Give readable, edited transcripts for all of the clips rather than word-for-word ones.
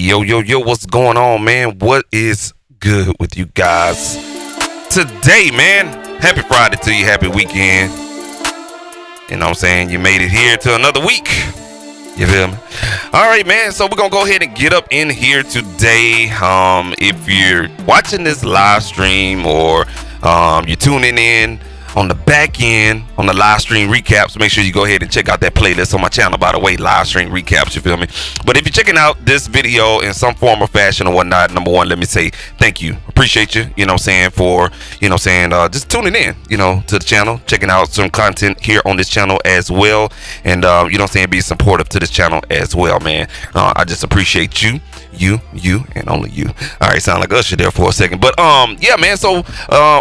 Yo, what's going on, man? What is good with you guys today, man? Happy Friday to you, happy weekend. You know what I'm saying? You made it here to another week. You feel me? All right, man. So we're going to go ahead and get up in here today. If you're watching this live stream or you're tuning in on the back end on the live stream recaps, make sure you go ahead and check out that playlist on my channel, by the way, live stream recaps, you feel me? But if you're checking out this video in some form or fashion or whatnot, number one, let me say thank you. Appreciate you, you know what I'm saying, for, you know what I'm saying, just tuning in, you know, to the channel, checking out some content here on this channel as well. And, you know what I'm saying, be supportive to this channel as well, man. I just appreciate you, and only you. All right, sound like Usher there for a second. But, yeah, man, so,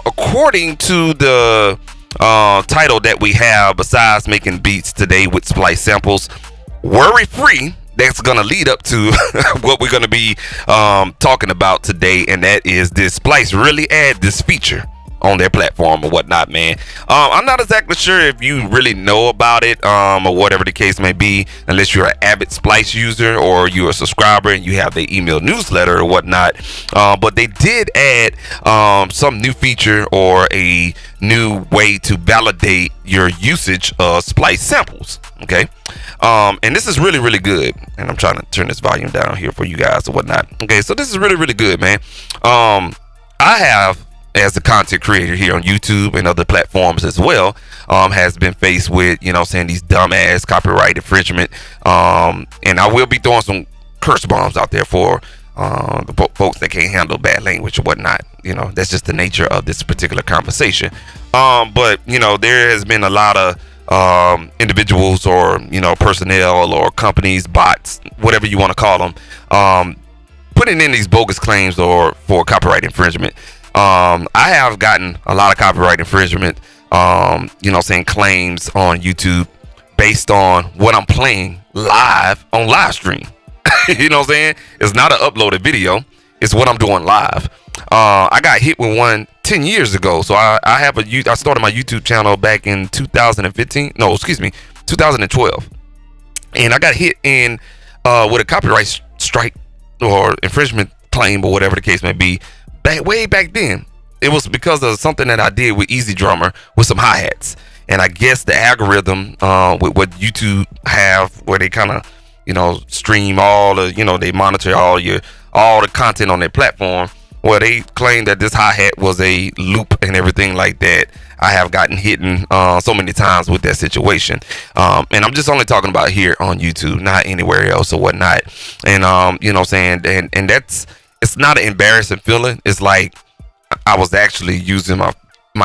according to the title that we have, besides making beats today with Splice Samples, worry free, that's gonna lead up to what we're gonna be talking about today, and that is, did Splice really add this feature on their platform or whatnot, man? I'm not exactly sure if you really know about it, or whatever the case may be, unless you're an avid Splice user or you're a subscriber and you have the email newsletter or whatnot. But they did add some new feature or a new way to validate your usage of Splice Samples. Okay, and this is really good, and I'm trying to turn this volume down here for you guys or whatnot. Okay, so this is really good, man. I have, as a content creator here on YouTube and other platforms as well, has been faced with, you know, saying these dumbass copyright infringement, and I will be throwing some curse bombs out there for the folks that can't handle bad language or whatnot. You know, that's just the nature of this particular conversation. But you know, there has been a lot of individuals or, you know, personnel or companies, bots, whatever you want to call them, putting in these bogus claims or for copyright infringement. I have gotten a lot of copyright infringement, you know, saying claims on YouTube based on what I'm playing live on live stream. You know what I'm saying? It's not an uploaded video. It's what I'm doing live. I got hit with one 10 years ago. So I started my YouTube channel back in 2012. And I got hit in with a copyright strike or infringement claim or whatever the case may be. Way back then, it was because of something that I did with Easy Drummer with some hi-hats. And I guess the algorithm with what YouTube have, where they kind of, you know, stream all the, you know, they monitor all the content on their platform. Well, they claim that this hi-hat was a loop and everything like that. I have gotten hit so many times with that situation. And I'm just only talking about here on YouTube, not anywhere else or whatnot. And, you know what I'm saying? And it's not an embarrassing feeling. It's like I was actually using my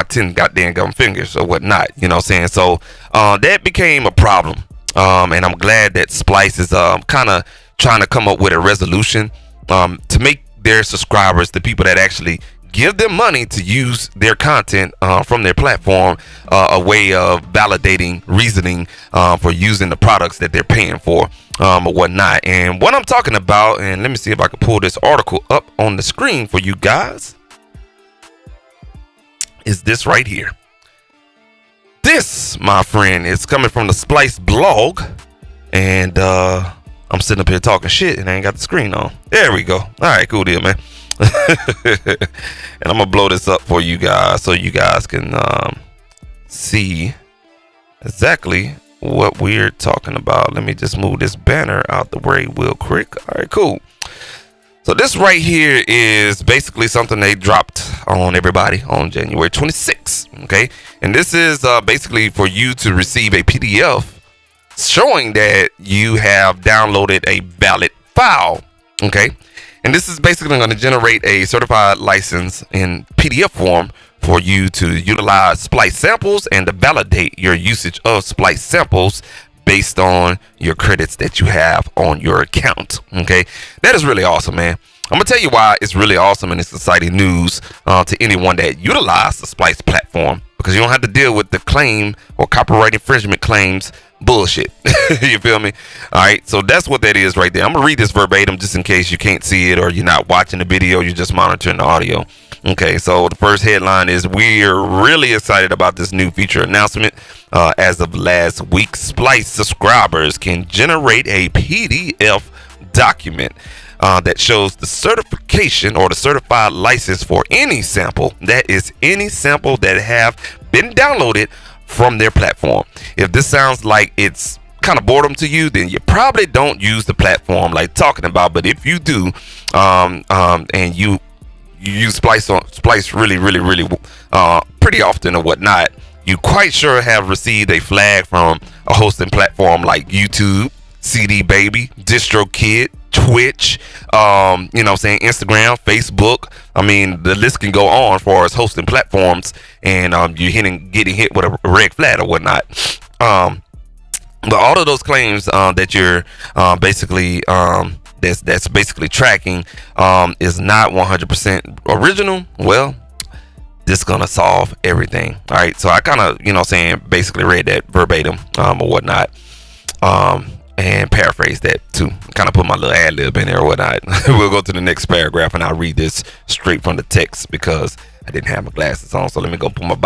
10 goddamn gum fingers or whatnot, you know what I'm saying? So that became a problem. And I'm glad that Splice is kind of trying to come up with a resolution to make their subscribers, the people that actually give them money to use their content from their platform, a way of validating reasoning for using the products that they're paying for or whatnot. And what I'm talking about, and let me see if I can pull this article up on the screen for you guys, is this right here. This, my friend, is coming from the Splice blog, and I'm sitting up here talking shit and I ain't got the screen on. There we go. All right, cool deal, man. And I'm gonna blow this up for you guys so you guys can see exactly what we're talking about. Let me just move this banner out the way real quick. All right, cool. So this right here is basically something they dropped on everybody on January 26th. Okay, and this is basically for you to receive a PDF showing that you have downloaded a valid file. Okay, and this is basically going to generate a certified license in PDF form for you to utilize Splice Samples and to validate your usage of Splice Samples based on your credits that you have on your account. Okay, that is really awesome, man. I'm gonna tell you why it's really awesome and it's exciting news to anyone that utilizes the Splice platform, because you don't have to deal with the claim or copyright infringement claims bullshit. You feel me? All right, so that's what that is right there. I'm gonna read this verbatim just in case you can't see it or you're not watching the video, you're just monitoring the audio. Okay, so the first headline is, we're really excited about this new feature announcement. As of last week, Splice subscribers can generate a PDF document that shows the certification or the certified license for any sample. That is any sample that have been downloaded from their platform. If this sounds like it's kind of boredom to you, then you probably don't use the platform like talking about. But if you do, and you use Splice really pretty often or whatnot, you quite sure have received a flag from a hosting platform like YouTube, CD Baby, DistroKid, Twitch, Instagram, Facebook. I mean, the list can go on as far as hosting platforms, and you're getting hit with a red flag or whatnot. But all of those claims that you're basically that's basically tracking is not 100% original. Well, this is gonna solve everything. All right, so I kind of basically read that verbatim or whatnot, and paraphrase that too, kind of put my little ad lib in there or whatnot. We'll go to the next paragraph and I'll read this straight from the text because I didn't have my glasses on. So let me go put my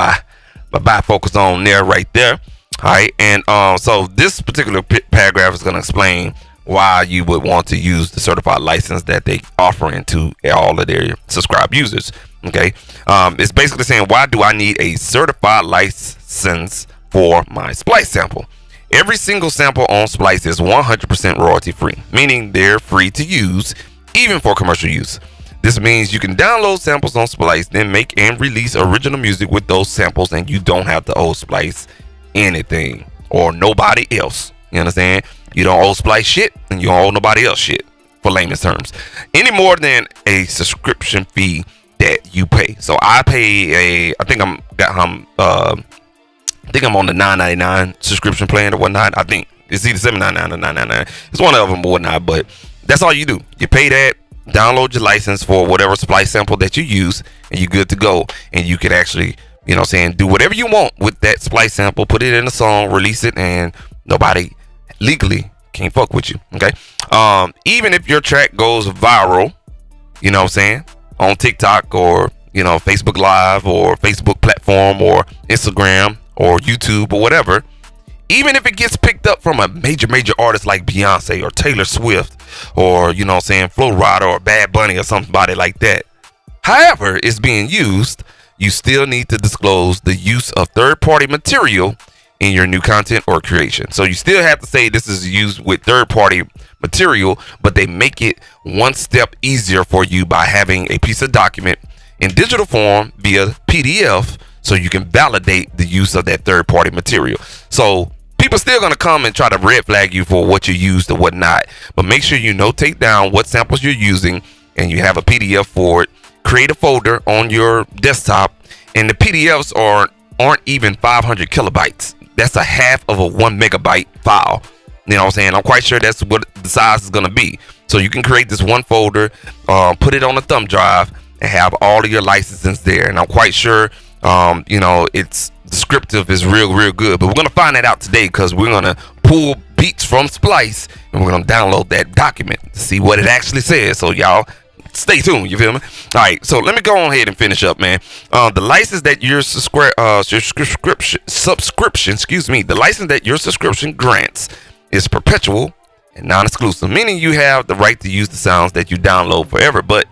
bifocus on there, right there. All right, and so this particular paragraph is going to explain why you would want to use the certified license that they offering to all of their subscribed users. Okay, it's basically saying, why do I need a certified license for my Splice sample? Every single sample on Splice is 100% royalty free, meaning they're free to use, even for commercial use. This means you can download samples on Splice, then make and release original music with those samples, and you don't have to owe Splice anything or nobody else. You understand? You don't owe Splice shit, and you don't owe nobody else shit, for layman's terms, any more than a subscription fee that you pay. So I pay I think I'm on the $9.99 subscription plan or whatnot. I think it's either $7.99 or $9.99. It's one of them or whatnot, but that's all you do. You pay that, download your license for whatever Splice sample that you use, and you're good to go. And you can actually, do whatever you want with that Splice sample, put it in a song, release it, and nobody legally can't fuck with you. Okay. Even if your track goes viral, on TikTok or, Facebook Live or Facebook platform or Instagram or YouTube or whatever, even if it gets picked up from a major artist like Beyonce or Taylor Swift or, Flo Rida or Bad Bunny or somebody like that, however it's being used, you still need to disclose the use of third-party material in your new content or creation. So you still have to say this is used with third-party material, but they make it one step easier for you by having a piece of document in digital form via PDF, so you can validate the use of that third-party material. So people still gonna come and try to red flag you for what you used or whatnot, but make sure you notate down what samples you're using, and you have a PDF for it. Create a folder on your desktop, and the PDFs aren't even 500 kilobytes. That's a half of a 1 megabyte file. You know what I'm saying? I'm quite sure that's what the size is gonna be. So you can create this one folder, put it on a thumb drive, and have all of your licenses there. And I'm quite sure it's descriptive is real good, but we're gonna find that out today, because we're gonna pull beats from Splice and we're gonna download that document to see what it actually says. So y'all stay tuned, you feel me? All right, so let me go on ahead and finish up, man. The license that your subscription grants is perpetual and non-exclusive, meaning you have the right to use the sounds that you download forever, but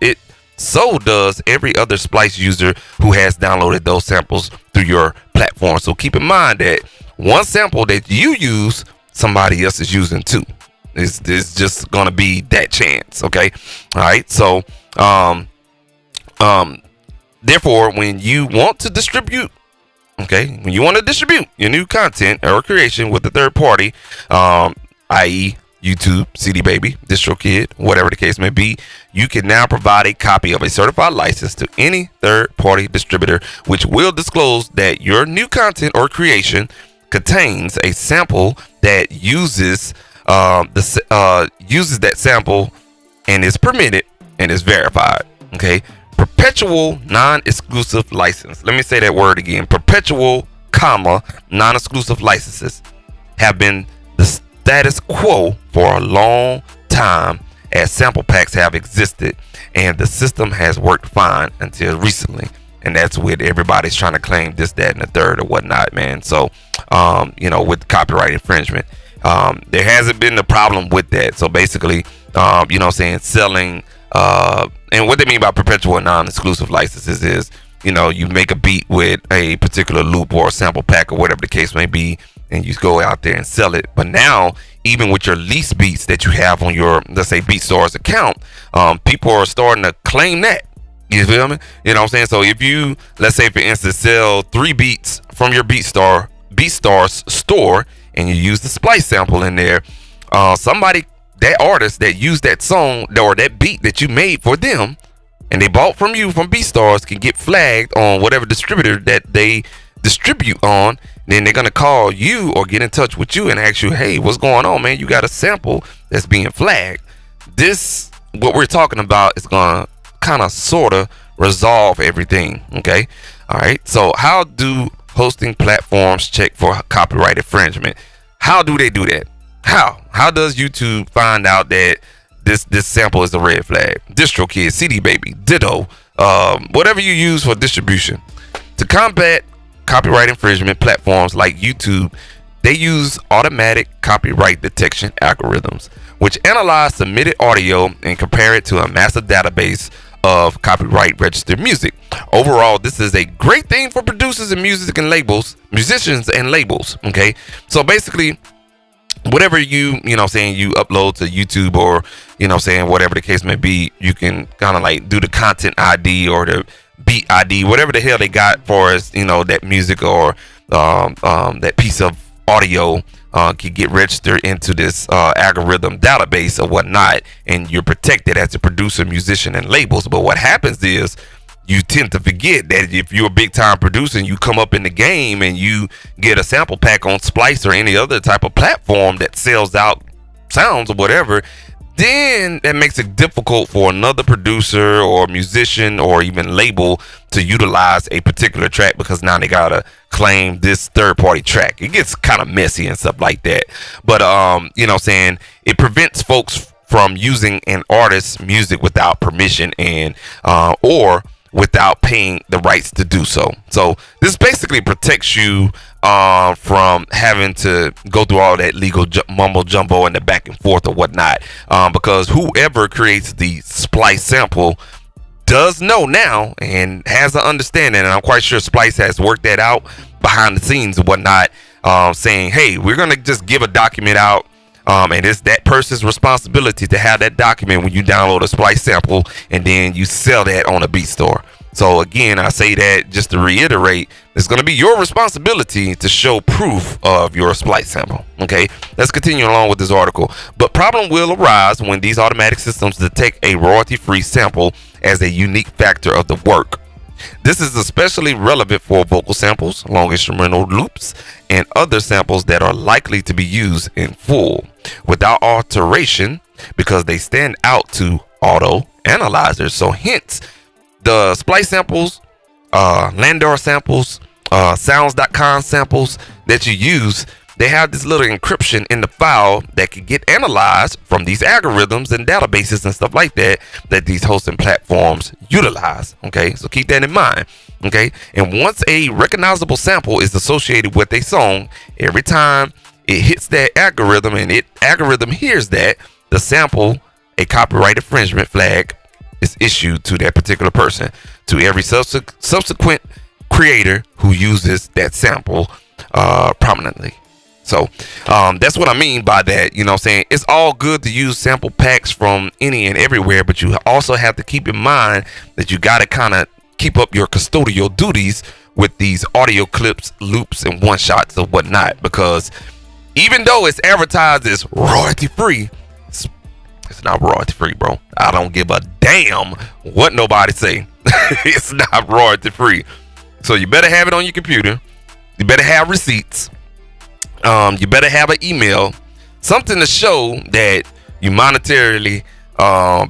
so does every other Splice user who has downloaded those samples through your platform. So keep in mind that one sample that you use, somebody else is using too. It's just gonna be that chance. Okay. All right. So therefore, when you want to distribute your new content or creation with a third party, i.e. YouTube, CD Baby, DistroKid, whatever the case may be, you can now provide a copy of a certified license to any third-party distributor, which will disclose that your new content or creation contains a sample that uses that sample and is permitted and is verified. Okay, perpetual non-exclusive license. Let me say that word again: perpetual, non-exclusive licenses have been the status quo for a long time, as sample packs have existed, and the system has worked fine until recently. And that's with everybody's trying to claim this, that, and the third or whatnot, man. So with copyright infringement, there hasn't been a problem with that. So basically, you know what I'm saying, selling, and what they mean by perpetual and non-exclusive licenses is, you know, you make a beat with a particular loop or a sample pack or whatever the case may be, and you go out there and sell it. But now, even with your lease beats that you have on your, let's say, BeatStars account, people are starting to claim that. You feel me? You know what I'm saying? So if you, let's say for instance, sell 3 beats from your BeatStars store, and you use the Splice sample in there, somebody, that artist that used that song or that beat that you made for them, and they bought from you from BeatStars, can get flagged on whatever distributor that they distribute on. Then they're gonna call you or get in touch with you and ask you, hey, what's going on, man? You got a sample that's being flagged. This, what we're talking about, is gonna kind of sort of resolve everything. Okay, all right. So how do hosting platforms check for copyright infringement? How do they do that? How does YouTube find out that this sample is a red flag? DistroKid, CD Baby, Ditto, whatever you use for distribution. To combat copyright infringement, platforms like YouTube, they use automatic copyright detection algorithms, which analyze submitted audio and compare it to a massive database of copyright registered music. Overall, this is a great thing for producers and musicians and labels. Okay, so basically, whatever you know saying, you upload to YouTube, or you know saying, whatever the case may be, you can kind of like do the content ID or the beat ID, whatever the hell they got for us, you know, that music or that piece of audio can get registered into this algorithm database or whatnot, and you're protected as a producer, musician, and labels. But what happens is, you tend to forget that if you're a big time producer and you come up in the game and you get a sample pack on Splice or any other type of platform that sells out sounds or whatever, then that makes it difficult for another producer or musician or even label to utilize a particular track, because now they gotta claim this third party track. It gets kind of messy and stuff like that. But you know what I'm saying, it prevents folks from using an artist's music without permission and or without paying the rights to do so. So this basically protects you from having to go through all that legal mumbo jumbo and the back and forth or whatnot, because whoever creates the Splice sample does know now and has an understanding, and I'm quite sure Splice has worked that out behind the scenes and whatnot, saying, hey, we're gonna just give a document out, and it's that person's responsibility to have that document when you download a Splice sample and then you sell that on a beat store. So again, I say that just to reiterate, it's going to be your responsibility to show proof of your Splice sample. Okay, let's continue along with this article. But problem will arise when these automatic systems detect a royalty-free sample as a unique factor of the work. This is especially relevant for vocal samples, long instrumental loops, and other samples that are likely to be used in full without alteration, because they stand out to auto analyzers. So hence, the Splice samples, Landor samples, sounds.com samples that you use, they have this little encryption in the file that can get analyzed from these algorithms and databases and stuff like that these hosting platforms utilize. Okay, so keep that in mind. Okay, and once a recognizable sample is associated with a song, every time it hits that algorithm and algorithm hears that, the sample, a copyright infringement flag is issued to that particular person, to every subsequent creator who uses that sample prominently. So that's what I mean by that. You know what I'm saying? It's all good to use sample packs from any and everywhere, but you also have to keep in mind that you got to kind of keep up your custodial duties with these audio clips, loops, and one shots or whatnot, because even though it's advertised as royalty free, it's not royalty free, bro. I don't give a damn what nobody say. It's not royalty free. So you better have it on your computer. You better have receipts. You better have an email, something to show that you monetarily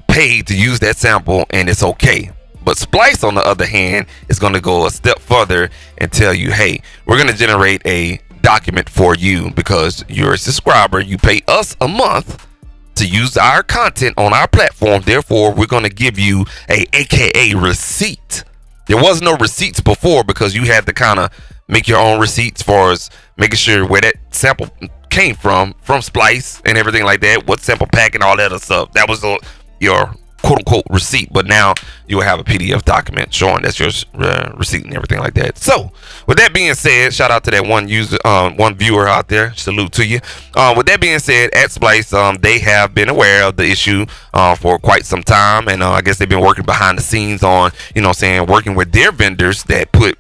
paid to use that sample and it's okay. But Splice, on the other hand, is going to go a step further and tell you, hey, we're going to generate a document for you because you're a subscriber. You pay us a month to use our content on our platform. Therefore, we're going to give you a AKA receipt. There was no receipts before because you had to kind of make your own receipts for us, making sure where that sample came from Splice and everything like that, what sample pack and all that other stuff. That was your quote unquote receipt, but now you will have a PDF document showing that's your receipt and everything like that. So with that being said, shout out to that one user, one viewer out there. Salute to you. With that being said, at Splice, they have been aware of the issue for quite some time, and I guess they've been working behind the scenes on, working with their vendors that put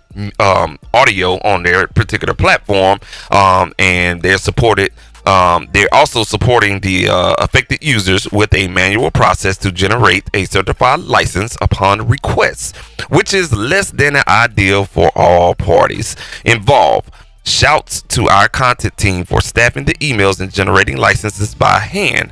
audio on their particular platform, and they're supported. They're also supporting the affected users with a manual process to generate a certified license upon request, which is less than ideal for all parties involved. Shouts to our content team for staffing the emails and generating licenses by hand.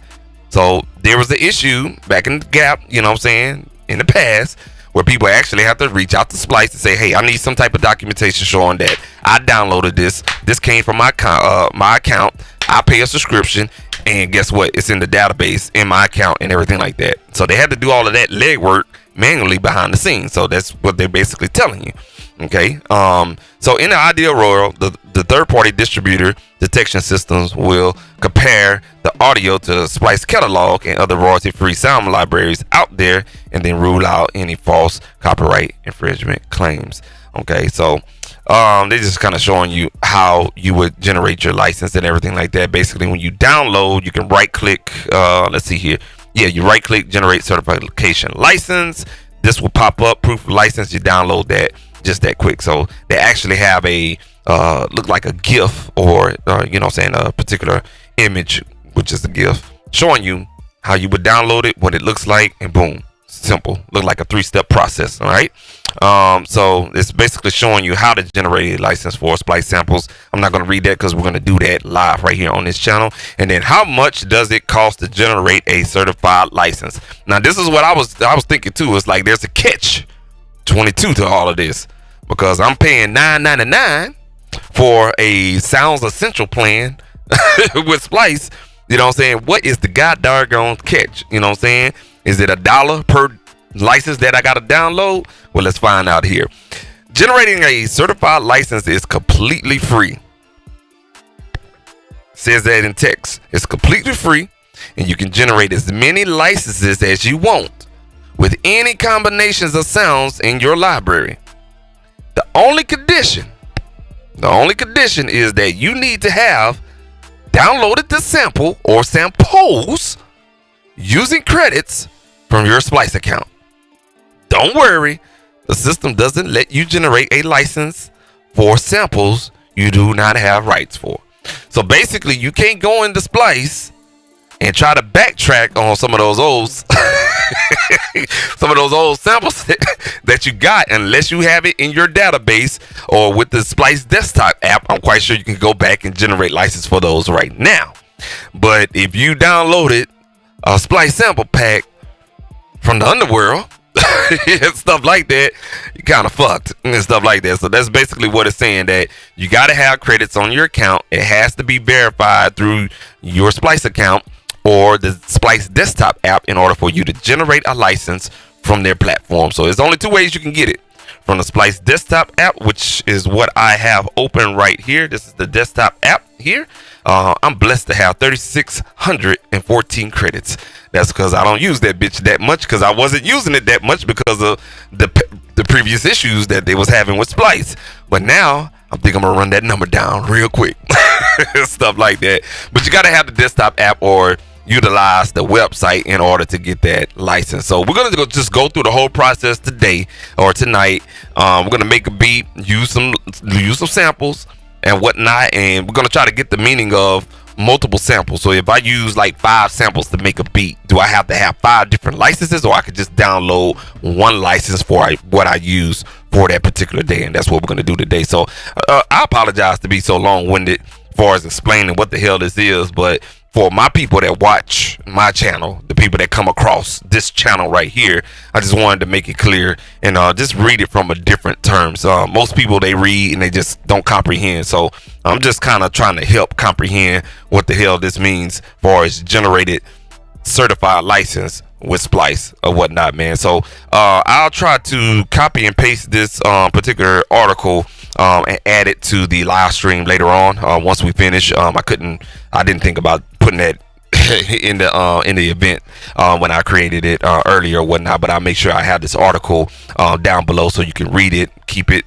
So there was an issue back in the gap, in the past, where people actually have to reach out to Splice and say, hey, I need some type of documentation showing that I downloaded this. This came from my account. I pay a subscription, and guess what? It's in the database in my account and everything like that. So they had to do all of that legwork manually behind the scenes. So that's what they're basically telling you. Okay. So in the ideal world, the third-party distributor detection systems will compare the audio to the Splice catalog and other royalty-free sound libraries out there, and then rule out any false copyright infringement claims. Okay, so they're just kind of showing you how you would generate your license and everything like that. Basically, when you download, you can right-click. Let's see here. Yeah, you right-click, generate certification license. This will pop up, proof of license. You download that just that quick. So they actually have a look like a GIF or a particular image, which is a GIF, showing you how you would download it, what it looks like, and boom, simple. Look like a 3-step process. All right. So it's basically showing you how to generate a license for Splice Samples. I'm not going to read that because we're going to do that live right here on this channel. And then how much does it cost to generate a certified license? Now this is what I was thinking too. It's like there's a catch 22 to all of this, because I'm paying $9.99 for a Sounds Essential plan with Splice. What is the god doggone catch? Is it $1 per license that I gotta download? Well, let's find out here. Generating a certified license is completely free. Says that in text. It's completely free, and you can generate as many licenses as you want with any combinations of sounds in your library. The only condition is that you need to have downloaded the sample or samples using credits from your Splice account. Don't worry, the system doesn't let you generate a license for samples you do not have rights for. So basically, you can't go into Splice and try to backtrack on some of those old samples that you got unless you have it in your database or with the Splice desktop app. I'm quite sure you can go back and generate license for those right now. But if you downloaded a Splice sample pack from the underworld and stuff like that, you kind of fucked and stuff like that. So that's basically what it's saying, that you got to have credits on your account. It has to be verified through your Splice account or the Splice desktop app in order for you to generate a license from their platform. So there's only 2 ways you can get it: from the Splice desktop app, which is what I have open right here. This is the desktop app here. I'm blessed to have 3,614 credits. That's because I don't use that bitch that much, because I wasn't using it that much because of the previous issues that they was having with Splice. But now I think I'm gonna run that number down real quick. Stuff like that. But you gotta have the desktop app or utilize the website in order to get that license. So we're gonna just go through the whole process today or tonight. We're gonna make a beat, use some samples and whatnot, and we're gonna try to get the meaning of multiple samples. So if I use like 5 samples to make a beat, do I have to have 5 different licenses, or I could just download 1 license for what I use for that particular day? And that's what we're gonna do today. So I apologize to be so long-winded as far as explaining what the hell this is, but for my people that watch my channel, the people that come across this channel right here, I just wanted to make it clear and just read it from a different terms. Most people, they read and they just don't comprehend. So I'm just kind of trying to help comprehend what the hell this means as far as generated certified license with Splice or whatnot, man. So I'll try to copy and paste this particular article and add it to the live stream later on. Once we finish, I didn't think about putting that in the event when I created it earlier or whatnot. But I'll make sure I have this article down below so you can read it, keep it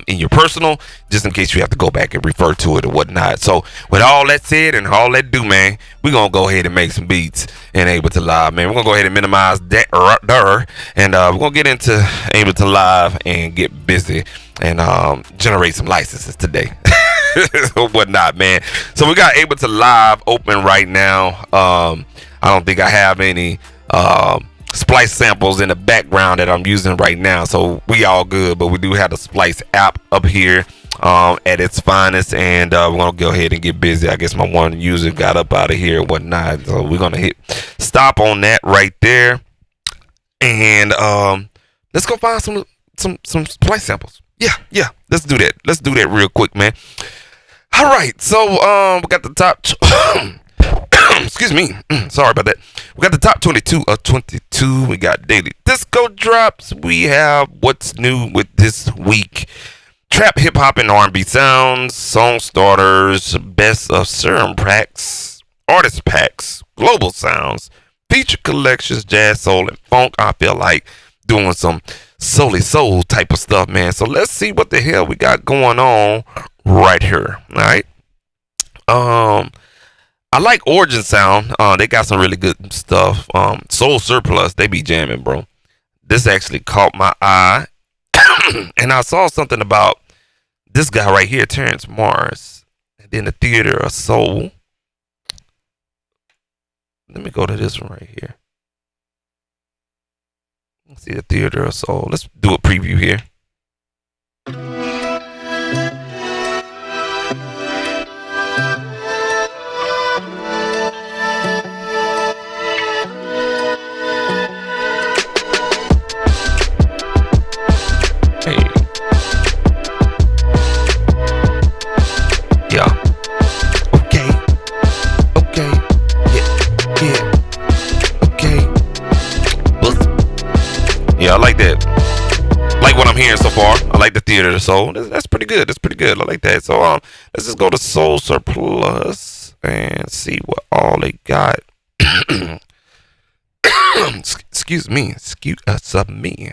in your personal, just in case you have to go back and refer to it or whatnot. So with all that said and all that do, man, we're gonna go ahead and make some beats in Ableton Live, man. We're gonna go ahead and minimize that and we're gonna get into Ableton Live and get busy and generate some licenses today. Whatnot, man. So we got Ableton Live open right now. I don't think I have any Splice samples in the background that I'm using right now, so we all good. But we do have the Splice app up here at its finest, and we're gonna go ahead and get busy. I guess my one user got up out of here and whatnot, so we're gonna hit stop on that right there, and let's go find some Splice samples. Yeah, let's do that. Let's do that real quick, man. All right, so we got the top. Excuse me. Sorry about that. We got the top 22 of 22. We got daily disco drops. We have what's new with this week. Trap, hip hop, and R&B sounds. Song starters. Best of serum packs. Artist packs. Global sounds. Feature collections. Jazz, soul, and funk. I feel like doing some soul type of stuff, man. So let's see what the hell we got going on right here. All right. I like Origin Sound. They got some really good stuff. Soul Surplus, they be jamming, bro. This actually caught my eye. And I saw something about this guy right here, Terrence Mars. And then the Theater of Soul. Let me go to this one right here. Let's see the Theater of Soul. Let's do a preview here. Yeah, I like that. Like what I'm hearing so far. I like the Theater of the Soul. That's pretty good. That's pretty good. I like that. So let's just go to Soul Surplus and see what all they got. Excuse me. Excuse me.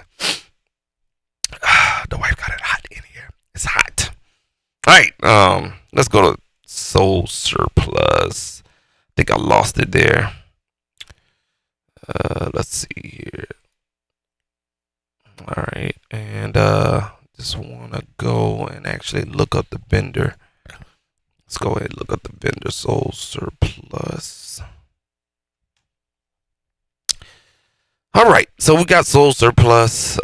The wife got it hot in here. It's hot. All right. Let's go to Soul Surplus. I think I lost it there. Let's see here. All right, and just want to go and actually look up the vendor. Let's go ahead and look up the vendor, Soul Surplus. All right, so we got Soul Surplus.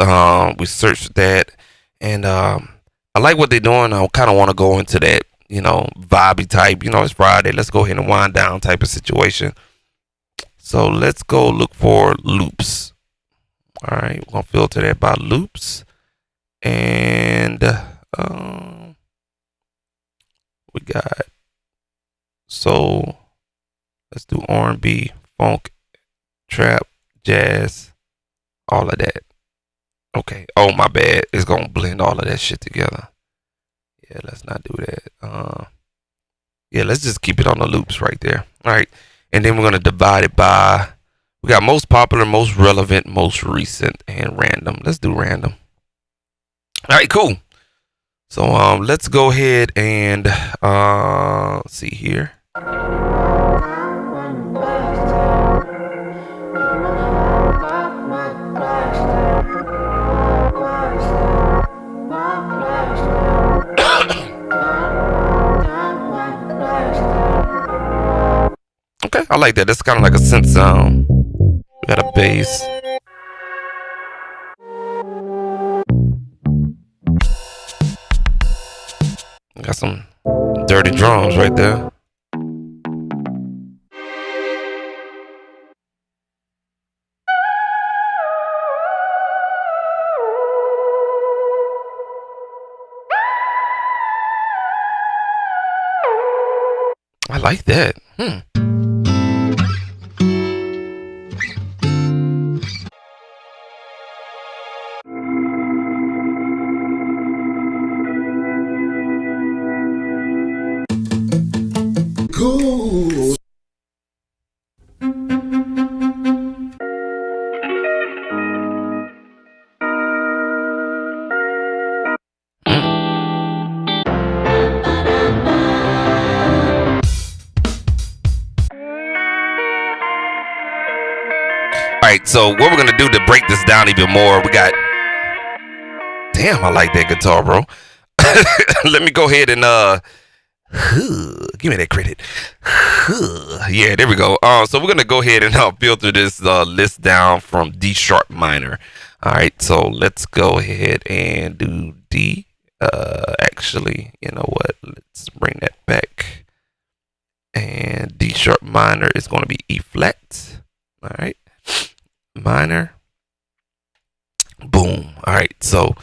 We searched that, and I like what they're doing. I kind of want to go into that, vibey type. It's Friday. Let's go ahead and wind down type of situation. So let's go look for loops. All right, we're gonna filter that by loops, and we got soul. Let's do R&B, funk, trap, jazz, all of that. Okay. Oh, my bad. It's gonna blend all of that shit together. Yeah, let's not do that. Yeah, let's just keep it on the loops right there. All right, and then we're gonna divide it by. We got most popular, most relevant, most recent, and random. Let's do random. All right, cool. So let's go ahead and see here. Okay, I like that. That's kind of like a synth sound. We got a bass. Got some dirty drums right there. I like that. Cool. Alright, so what we're gonna do to break this down even more, we got, damn, I like that guitar, bro. Let me go ahead and give me that credit. Yeah, there we go. So we're gonna go ahead and filter this list down from D sharp minor. Alright, so let's go ahead and do D. Actually, you know what? Let's bring that back. And D sharp minor is gonna be E flat. Alright. Minor. Boom. All right, so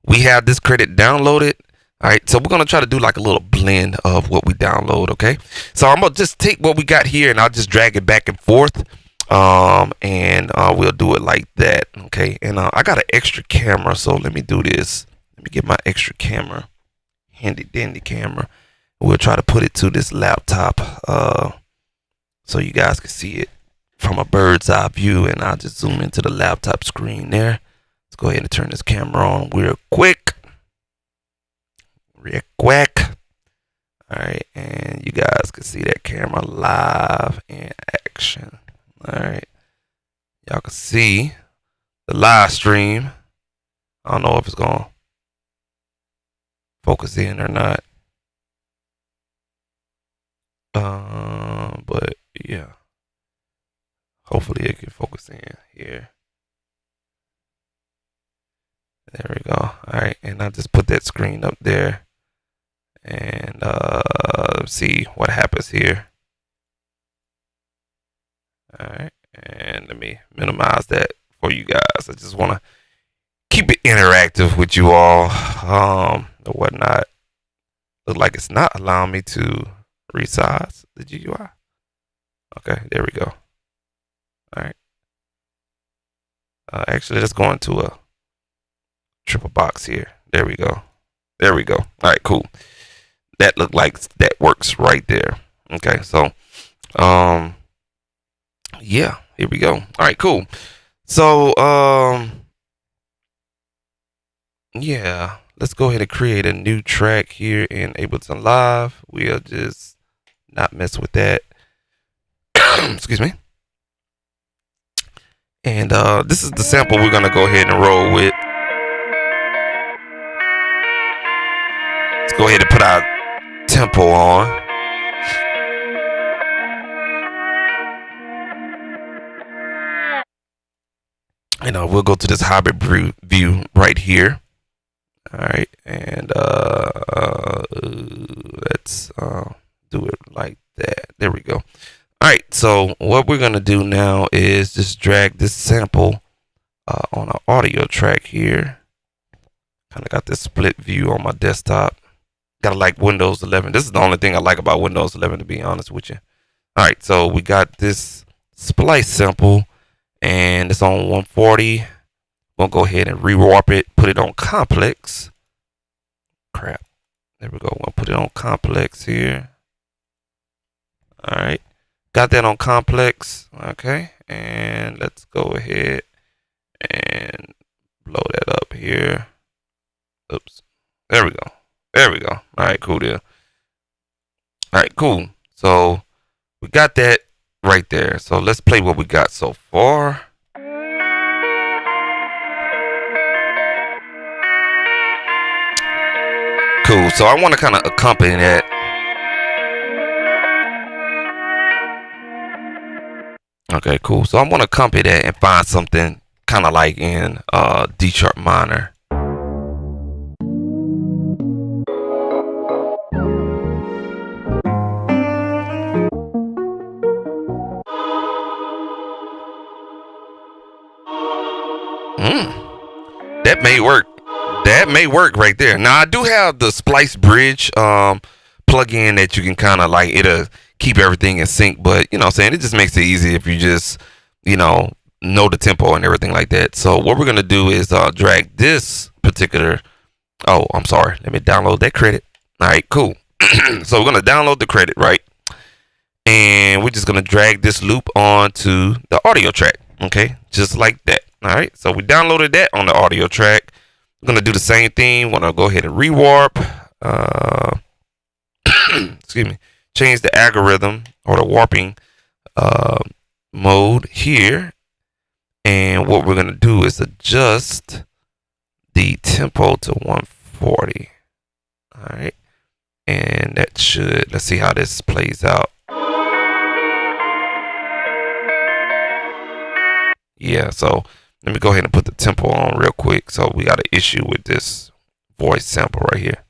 we have this credit downloaded. All right, so we're gonna try to do like a little blend of what we download. Okay, so I'm gonna just take what we got here and I'll just drag it back and forth, and we'll do it like that. Okay, and I got an extra camera, so let me do this. Let me get my extra camera, handy dandy camera. We'll try to put it to this laptop, so you guys can see it from a bird's eye view, and I'll just zoom into the laptop screen there. Let's go ahead and turn this camera on real quick. All right, and you guys can see that camera live in action. All right, y'all can see the live stream. I don't know if it's gonna focus in or not, but yeah. Hopefully it can focus in here. There we go. All right, and I'll just put that screen up there, and see what happens here. All right, and let me minimize that for you guys. I just want to keep it interactive with you all, or whatnot. Look like it's not allowing me to resize the GUI. Okay, there we go. All right. Actually, let's go into a triple box here. There we go. There we go. All right, cool. That looked like that works right there. Okay, so, yeah, here we go. All right, cool. So, yeah, let's go ahead and create a new track here in Ableton Live. We'll just not mess with that. Excuse me. And this is the sample we're gonna go ahead and roll with. Let's go ahead and put our tempo on. And we'll go to this hybrid view right here. All right, and let's do it like that. There we go. All right, so what we're gonna do now is just drag this sample on an audio track here. Kind of got this split view on my desktop. Gotta like Windows 11. This is the only thing I like about Windows 11, to be honest with you. All right, so we got this splice sample, and it's on 140. We'll go ahead and rewarp it, put it on complex. Crap. There we go. We'll put it on complex here. All right. Got that on complex. Okay. And let's go ahead and blow that up here. Oops. There we go. There we go. All right, cool deal. All right, cool. So we got that right there. So let's play what we got so far. Cool. So I want to kind of accompany that. Okay, cool. So I want to accompany that and find something kind of like in D sharp minor. That may work. That may work right there. Now I do have the Splice Bridge plugin that you can kind of like, it'll keep everything in sync, but you know what I'm saying, it just makes it easy if you just, you know the tempo and everything like that. So what we're gonna do is drag this particular, oh, I'm sorry, let me download that credit. All right, cool. So we're gonna download the credit, right? and we're just gonna drag this loop onto the audio track. Okay, just like that. All right, so we downloaded that on the audio track. We're gonna do the same thing. We're gonna go ahead and rewarp. Excuse me. Change the algorithm or the warping mode here, and what we're gonna do is adjust the tempo to 140. All right, and that should, let's see how this plays out. Yeah, so let me go ahead and put the tempo on real quick. So we got an issue with this voice sample right here.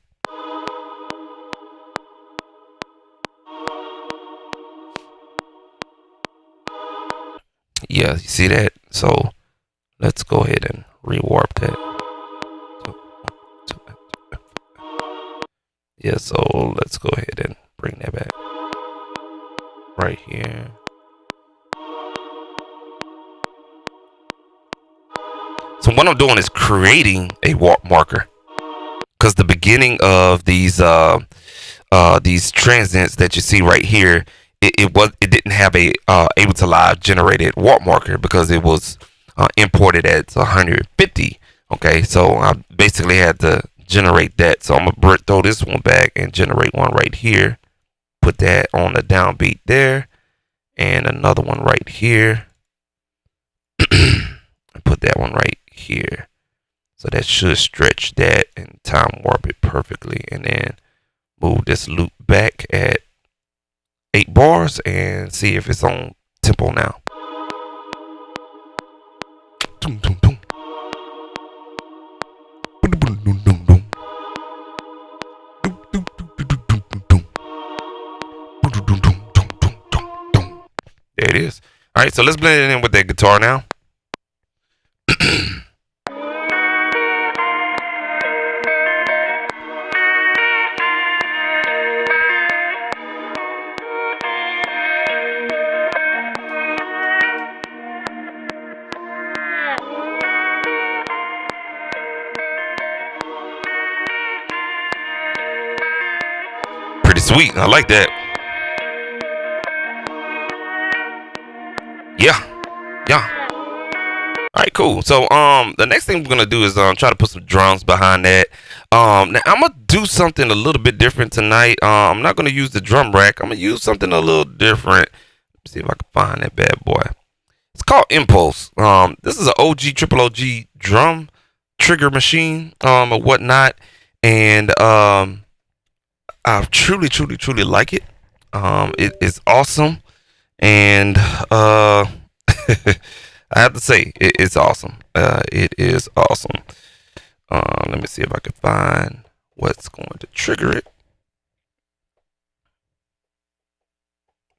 Yeah, you see that? So let's go ahead and rewarp that. Yeah, so let's go ahead and bring that back right here. So what I'm doing is creating a warp marker, because the beginning of these transients that you see right here, it didn't have a Ableton Live generated warp marker because it was imported at 150. Okay, so I basically had to generate that. So I'm gonna throw this one back and generate one right here. Put that on the downbeat there, and another one right here. Put that one right here. So that should stretch that and time warp it perfectly, and then move this loop back at 8 bars and see if it's on tempo now. There it is. All right, so let's blend it in with that guitar now. Pretty sweet. I like that. Yeah. All right, cool. So the next thing we're gonna do is try to put some drums behind that. Now I'm gonna do something a little bit different tonight. I'm not gonna use the drum rack. I'm gonna use something a little different. Let's see if I can find that bad boy. It's called Impulse. This is an triple OG drum trigger machine or whatnot, and I truly like it. It is awesome, and I have to say it's awesome. It is awesome. Let me see if I can find what's going to trigger it.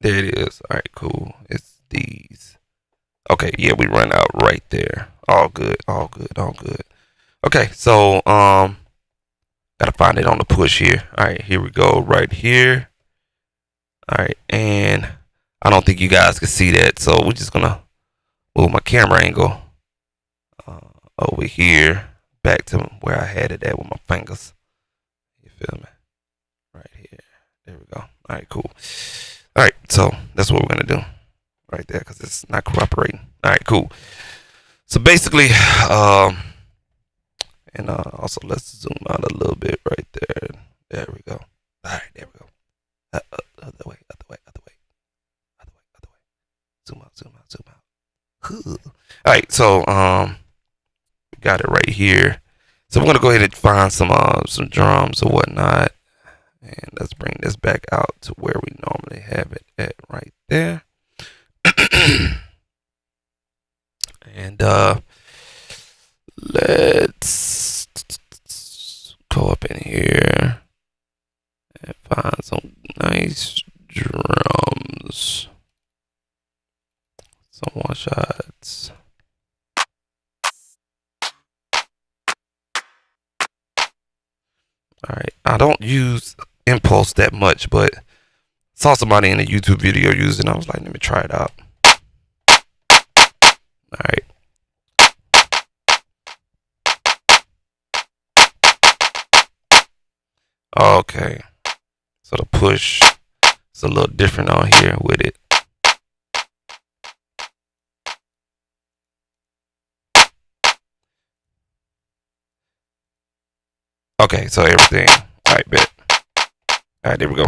There it is. All right, cool. It's these. Okay, yeah, we run out right there. All good. Okay, so gotta find it on the push here. All right, here we go, right here. All right, and I don't think you guys can see that, so we're just gonna move my camera angle over here back to where I had it at with my fingers. You feel me? Right here. There we go. All right, cool. All right, so that's what we're gonna do right there because it's not cooperating. All right, cool. So basically, and also let's zoom out a little bit right there. There we go. All right, there we go. Other way. Zoom out. All right, so we got it right here. So we're gonna go ahead and find some drums or whatnot, and let's bring this back out to where we normally have it at right there. And let's go up in here and find some nice drums. Some one shots. All right, I don't use Impulse that much, but saw somebody in a YouTube video using it. I was like, let me try it out. All right. Okay. So the push It's a little different on here with it. Okay, so everything. All right, bet. All right, there we go.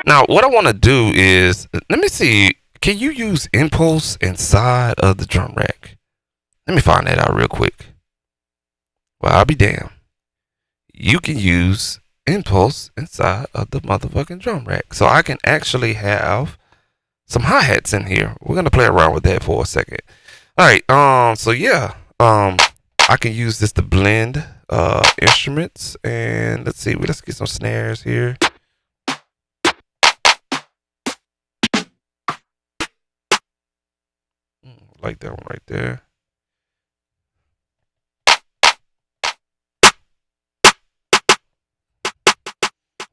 Now, what I want to do is, let me see, can you use impulse inside of the drum rack? Let me find that out real quick. Well, I'll be damned. You can use impulse inside of the motherfucking drum rack. So I can actually have some hi-hats in here. We're going to play around with that for a second. All right, so yeah, I can use this to blend instruments. And let's see, let's get some snares here. Like that one right there.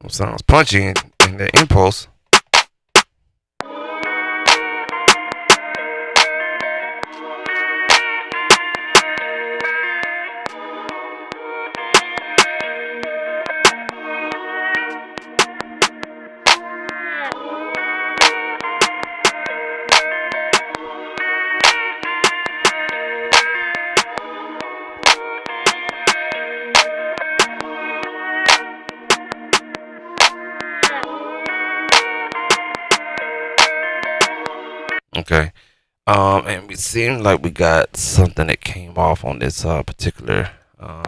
It sounds punchy in the impulse. Okay. And it seemed like we got something that came off on this particular there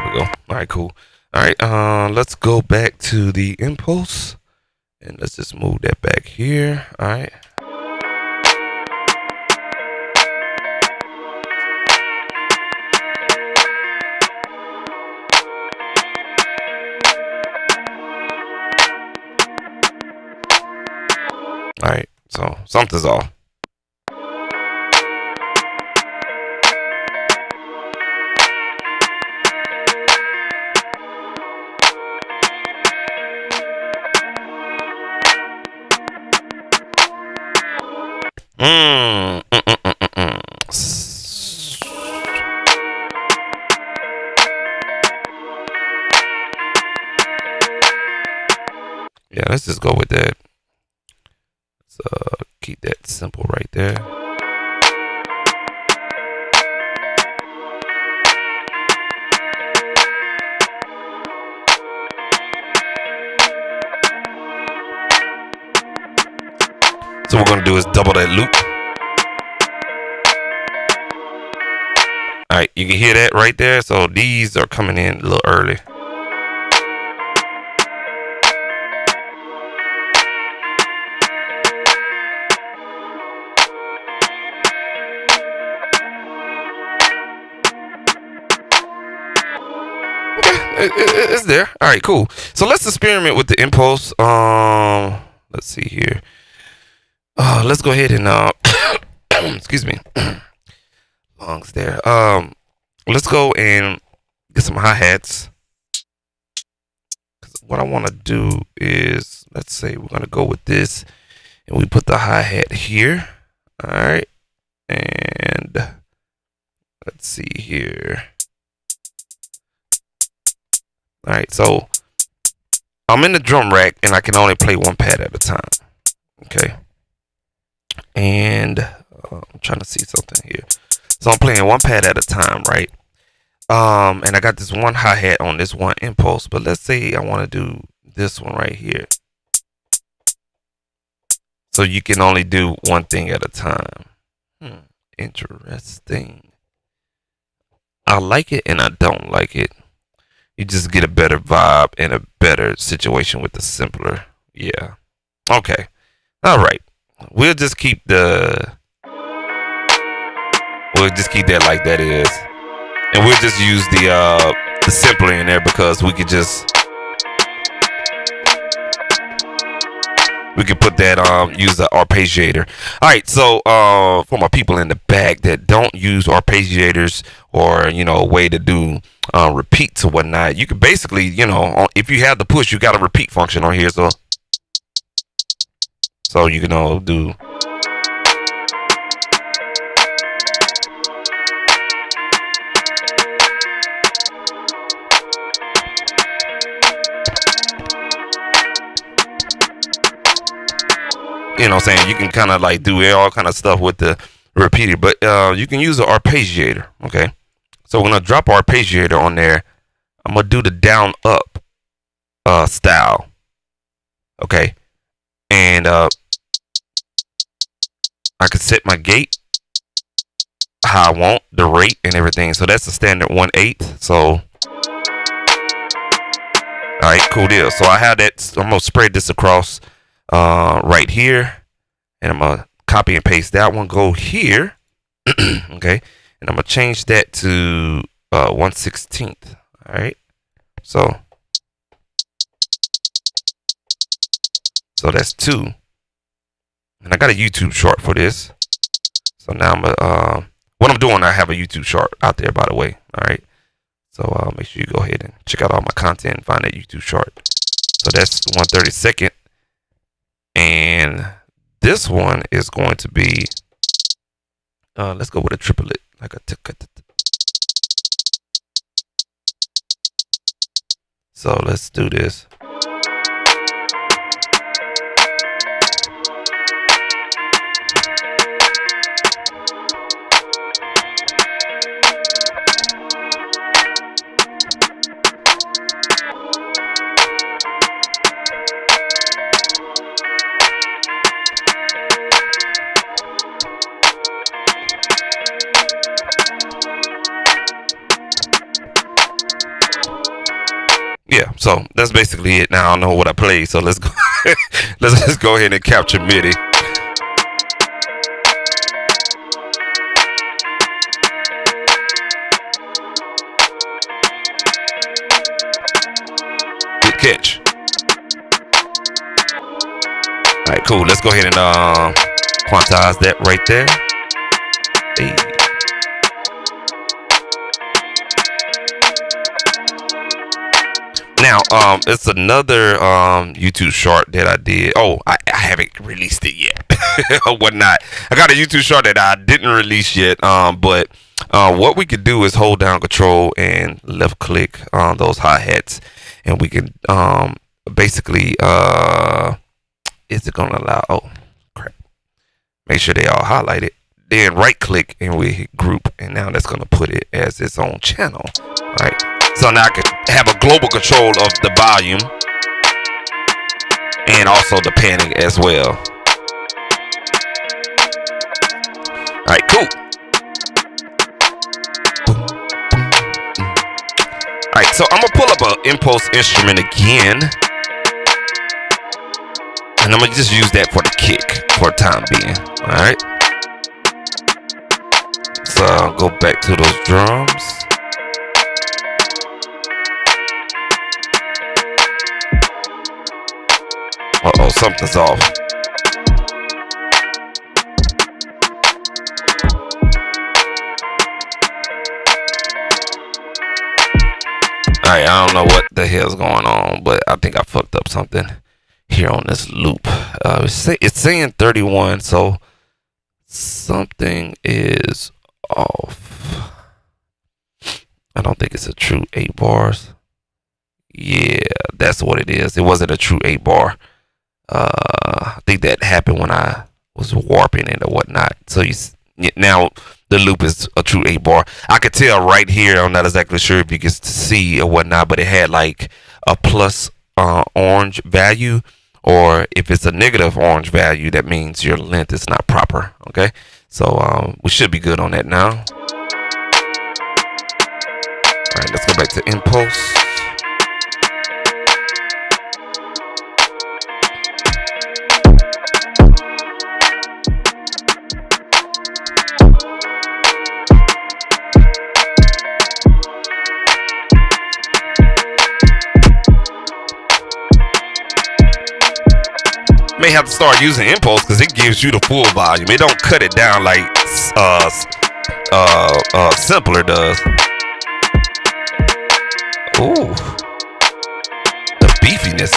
we go. All right, cool. All right, let's go back to the impulse and let's just move that back here. All right. All right, so something's off. Yeah, let's just go with that. Let's keep that simple right there. So what we're gonna do is double that loop. All right, you can hear that right there. So these are coming in a little early. It's there. All right, cool. So let's experiment with the impulse. Let's see here. Let's go ahead and excuse me, lungs there. Let's go and get some hi-hats. What I want to do is, let's say we're gonna go with this, and we put the hi-hat here. All right, and let's see here. All right, so I'm in the drum rack and I can only play one pad at a time. Okay, and I'm trying to see something here. So I'm playing one pad at a time, right? And I got this one hi-hat on this one impulse, but let's say I want to do this one right here. So you can only do one thing at a time. Interesting. I like it and I don't like it. You just get a better vibe and a better situation with the simpler. Yeah. Okay. All right. We'll just keep that like that is. And we'll just use the simpler in there because we could just we can put that use the arpeggiator. All right, so for my people in the back that don't use arpeggiators or a way to do repeats or whatnot, you can basically if you have the push, you got a repeat function on here, so you can do. You know what I'm saying? You can kind of like do all kind of stuff with the repeater, but you can use an arpeggiator. Okay, so we're gonna drop our arpeggiator on there. I'm gonna do the down up style. Okay, and I can set my gate how I want, the rate and everything. So that's the standard 1/8. So all right, cool deal. So I have that. I'm gonna spread this across right here, and I'm gonna copy and paste that one, go here. Okay, and I'm gonna change that to 1/16. All right, so that's 2, and I got a YouTube short for this. So now I'm what I'm doing, I have a YouTube short out there, by the way. All right, so make sure you go ahead and check out all my content and find that YouTube short. So that's 1/32. And this one is going to be, let's go with a triplet, like a tick. So let's do this. Yeah, so that's basically it. Now I don't know what I played, so let's go. let's go ahead and capture MIDI. Good catch. All right, cool. Let's go ahead and quantize that right there. Hey. Now, it's another YouTube short that I did. Oh, I haven't released it yet or whatnot. I got a YouTube short that I didn't release yet. But what we could do is hold down Control and left click on those hi-hats, and we can basically is it gonna allow? Oh, crap! Make sure they all highlighted. Then right click and we hit group, and now that's gonna put it as its own channel. All right. So now I can have a global control of the volume and also the panning as well. All right, cool. All right, so I'm gonna pull up an impulse instrument again, and I'm gonna just use that for the kick for the time being. All right. So I'll go back to those drums. Uh-oh, something's off. Alright, I don't know what the hell's going on, but I think I fucked up something here on this loop. It's saying 31, so something is off. I don't think it's a true 8 bars. Yeah, that's what it is. It wasn't a true 8 bar. I think that happened when I was warping it or whatnot. So now the loop is a true 8 bar. I could tell right here. I'm not exactly sure if you can see or whatnot, but it had like a plus orange value, or if it's a negative orange value, that means your length is not proper. Okay, so we should be good on that now. All right, let's go back to impulse. May have to start using impulse because it gives you the full volume. It don't cut it down like simpler does. Ooh, the beefiness.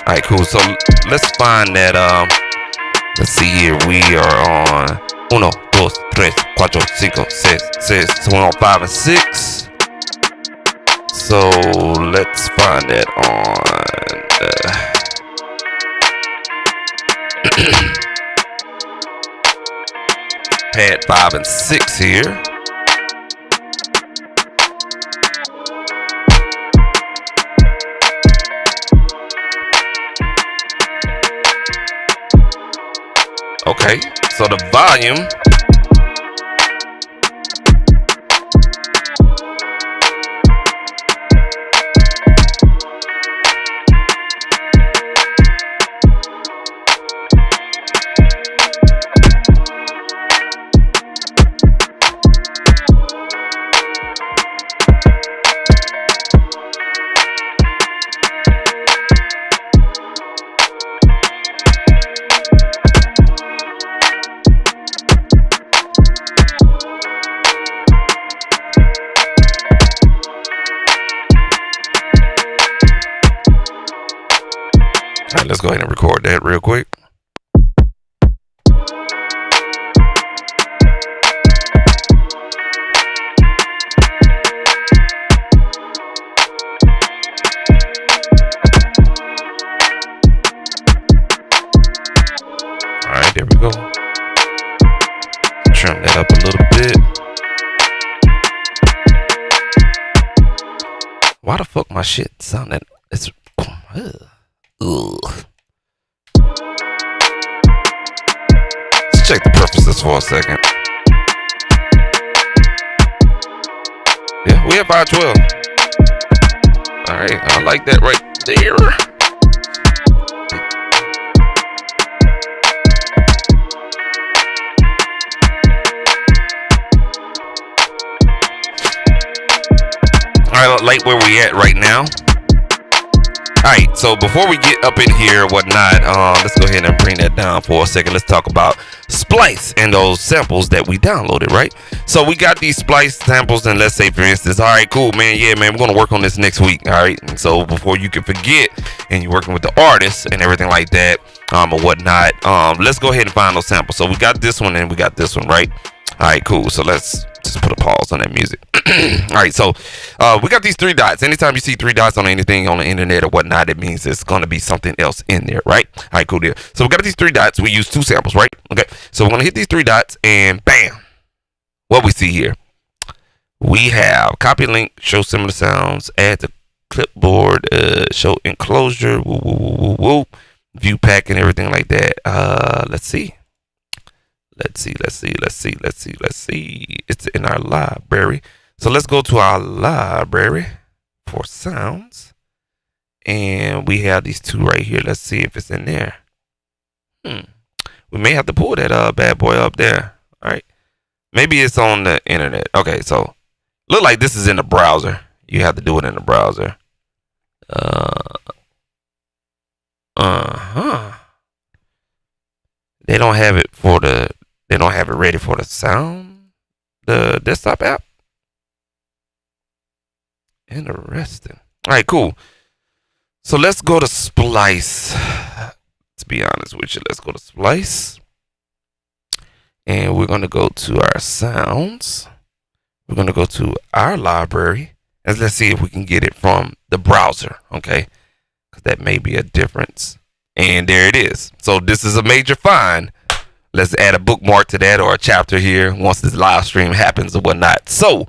Alright, cool. So let's find that. Let's see here. We are on 1, 2, 3, 4, 5, 6. So we're on 5 and 6. So let's find that on pad 5 and 6 here. Okay, so the volume All right, let's go ahead and record that real quick. All right, there we go. Trim that up a little bit. Why the fuck my shit sounding? It's ugh. Let's check the preferences for a second. Yeah, we have 512. Alright, I like that right there. Alright, like where we at right now. Alright, so before we get up in here whatnot, let's go ahead and bring that down for a second. Let's talk about Splice and those samples that we downloaded, right? So we got these Splice samples, and let's say for instance, alright, cool, man, yeah, man, we're gonna work on this next week, alright? And so before you can forget and you're working with the artists and everything like that, or whatnot, let's go ahead and find those samples. So we got this one and we got this one, right? Alright, cool. So let's just put a pause on that music. Alright, so we got these 3 dots. Anytime you see 3 dots on anything on the internet or whatnot, it means it's going to be something else in there, right? Alright, cool deal. So we got these 3 dots. We use 2 samples, right? Okay, so we're going to hit these 3 dots and bam. What we see here. We have copy link, show similar sounds, add to clipboard, show enclosure, woo, woo, woo, woo, woo, view pack and everything like that. Let's see. Let's see. It's in our library. So let's go to our library for sounds. And we have these 2 right here. Let's see if it's in there. We may have to pull that bad boy up there. All right. Maybe it's on the internet. Okay, so look like this is in the browser. You have to do it in the browser. They don't have it for they don't have it ready for the desktop app. Interesting. All right, cool. So let's go to Splice. To be honest with you, let's go to Splice. And we're going to go to our sounds. We're going to go to our library. And let's see if we can get it from the browser, okay? Because that may be a difference. And there it is. So this is a major find. Let's add a bookmark to that or a chapter here once this live stream happens or whatnot. So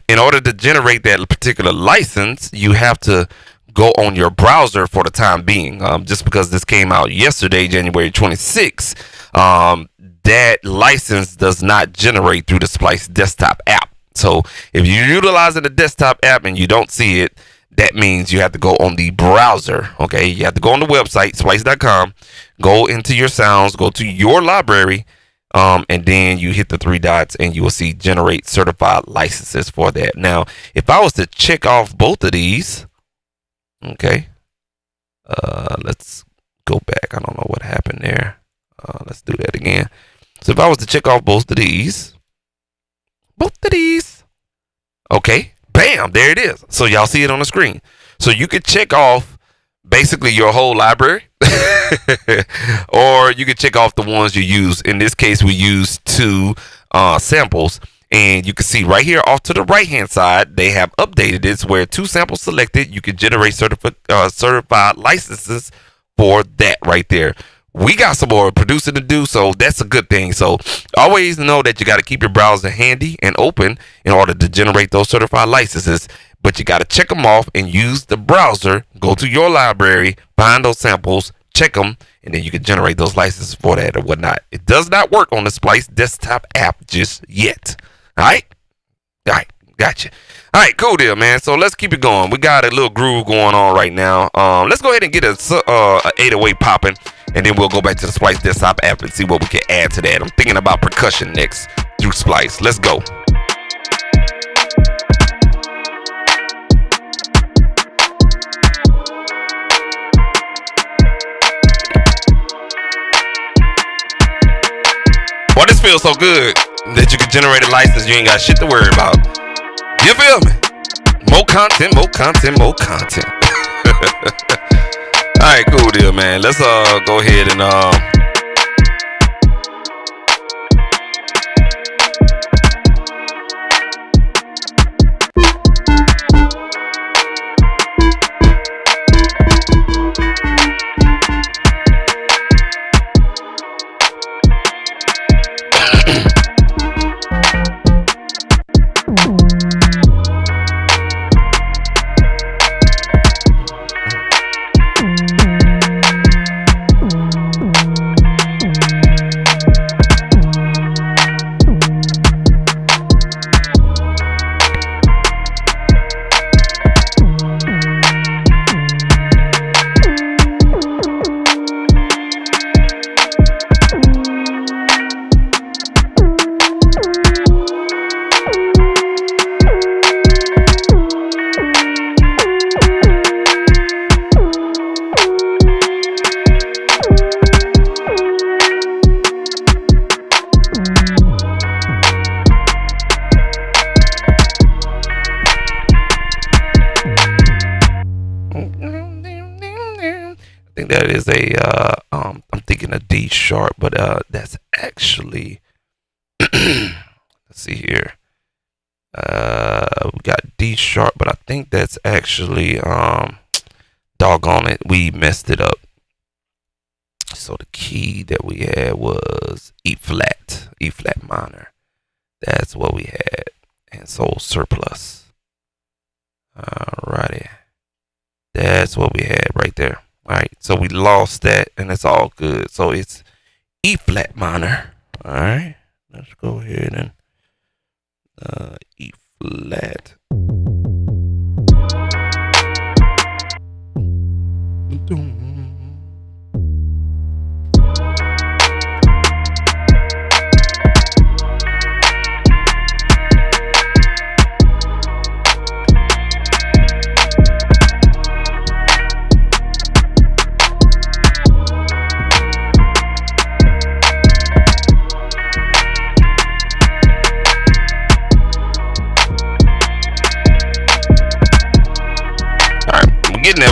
in order to generate that particular license, you have to go on your browser for the time being. Just because this came out yesterday, January 26th, that license does not generate through the Splice desktop app. So if you're utilizing the desktop app and you don't see it, that means you have to go on the browser. Okay, you have to go on the website, splice.com, go into your sounds, go to your library, and then you hit the three dots and you will see generate certified licenses for that. Now, if I was to check off both of these, okay, let's go back. I don't know what happened there. Let's do that again. So if I was to check off both of these, okay, bam, there it is. So y'all see it on the screen. So you could check off basically your whole library, or you could check off the ones you use. In this case, we use 2 samples, and you can see right here off to the right hand side, they have updated this where 2 samples selected. You can generate certified licenses for that right there. We got some more producing to do, so that's a good thing. So always know that you got to keep your browser handy and open in order to generate those certified licenses. But you got to check them off and use the browser. Go to your library, find those samples, check them, and then you can generate those licenses for that or whatnot. It does not work on the Splice desktop app just yet. All right, gotcha. All right, cool deal, man. So let's keep it going. We got a little groove going on right now. Let's go ahead and get a 808 popping, and then we'll go back to the Splice desktop app and see what we can add to that. I'm thinking about percussion next through Splice. Let's go. Boy, this feels so good that you can generate a license. You ain't got shit to worry about. You feel me? More content. All right, cool deal, man. Let's go ahead and that is a I'm thinking a D sharp, but that's actually let's see here. We got D sharp, but I think that's actually doggone it, we messed it up. So the key that we had was E flat minor. That's what we had, and soul surplus. Alrighty, that's what we had right there. All right, so we lost that, and it's all good. So it's E flat minor. All right, let's go ahead and E flat.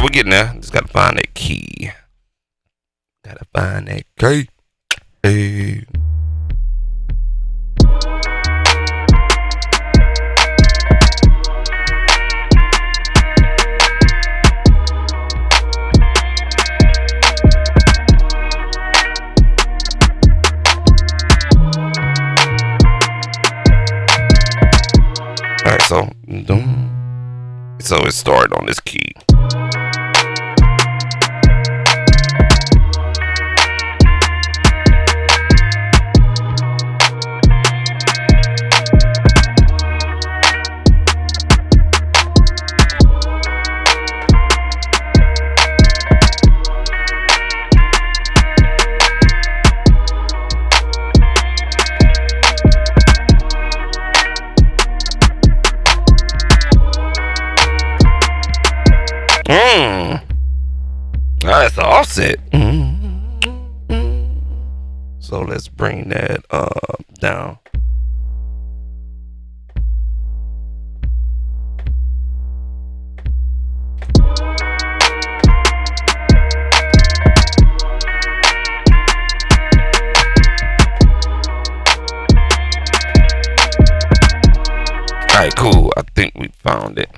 We're getting there. Just gotta find that key. Gotta find that key. Hey. Alright, so it started on this key. That's the offset. So let's bring that down. Alright, cool. I think we found it.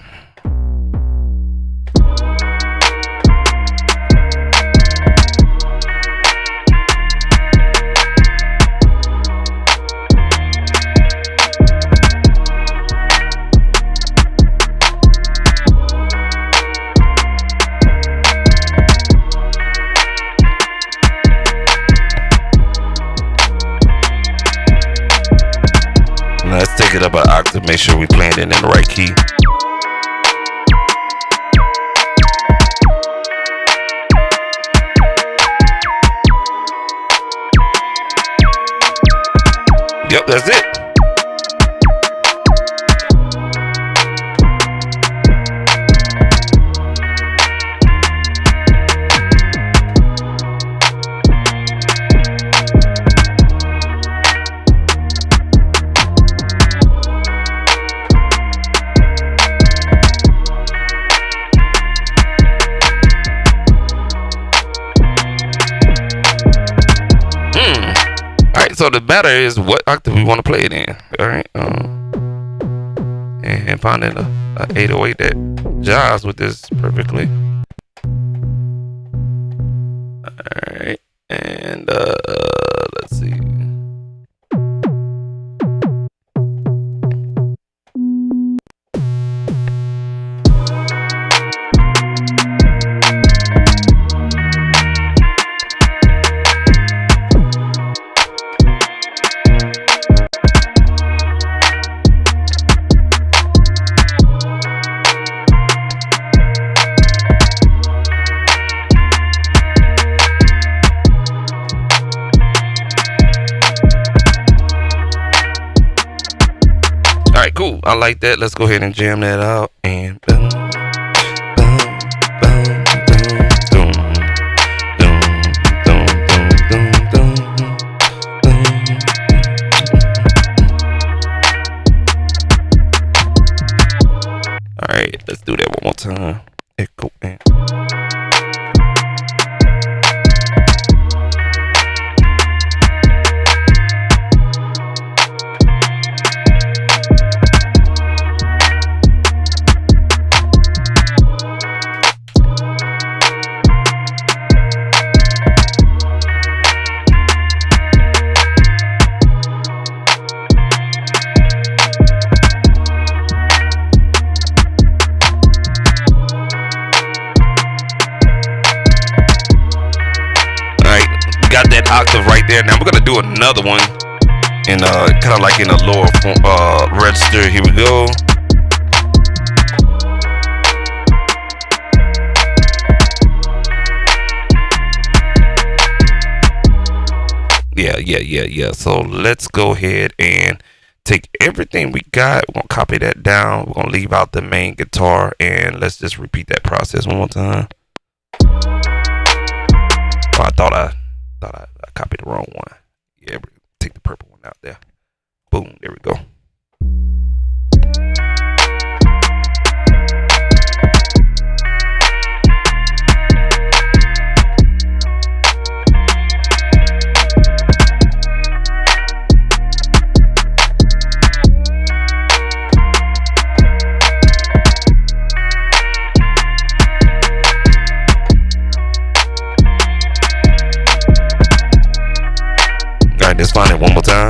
Let's take it up an octave, make sure we playing it in the right key. Yep, that's it. So the matter is what octave we want to play it in. All right, and finding a 808 that jives with this perfectly. All right, and let's see. Alright, cool. I like that. Let's go ahead and jam that out. And boom, boom, boom, boom, boom, boom, boom, boom, boom. Alright, let's do that one more time. Echo in. Got that octave right there. Now we're gonna do another one in kind of like in a lower register. Here we go. Yeah. So let's go ahead and take everything we got. We're gonna copy that down. We're gonna leave out the main guitar, and let's just repeat that process one more time. Oh, I thought I copied the wrong one. Yeah, take the purple one out there. Boom, there we go. Let's find it one more time.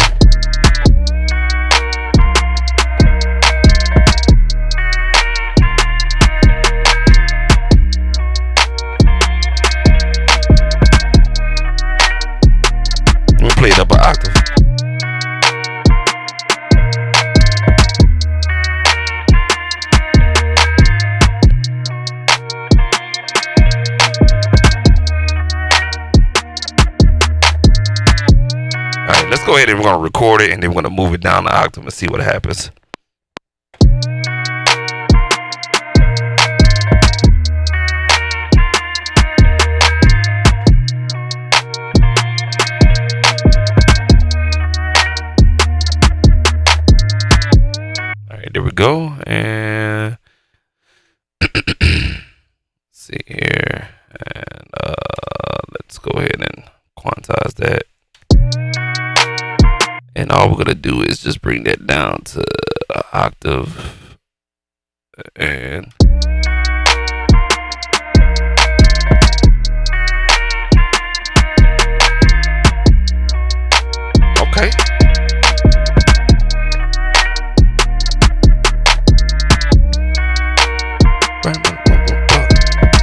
We'll play it up an octave. Let's go ahead and we're going to record it, and then we're going to move it down the octave and see what happens. go. And see here, and let's go ahead and quantize that. And all we're gonna do is just bring that down to an octave, and okay.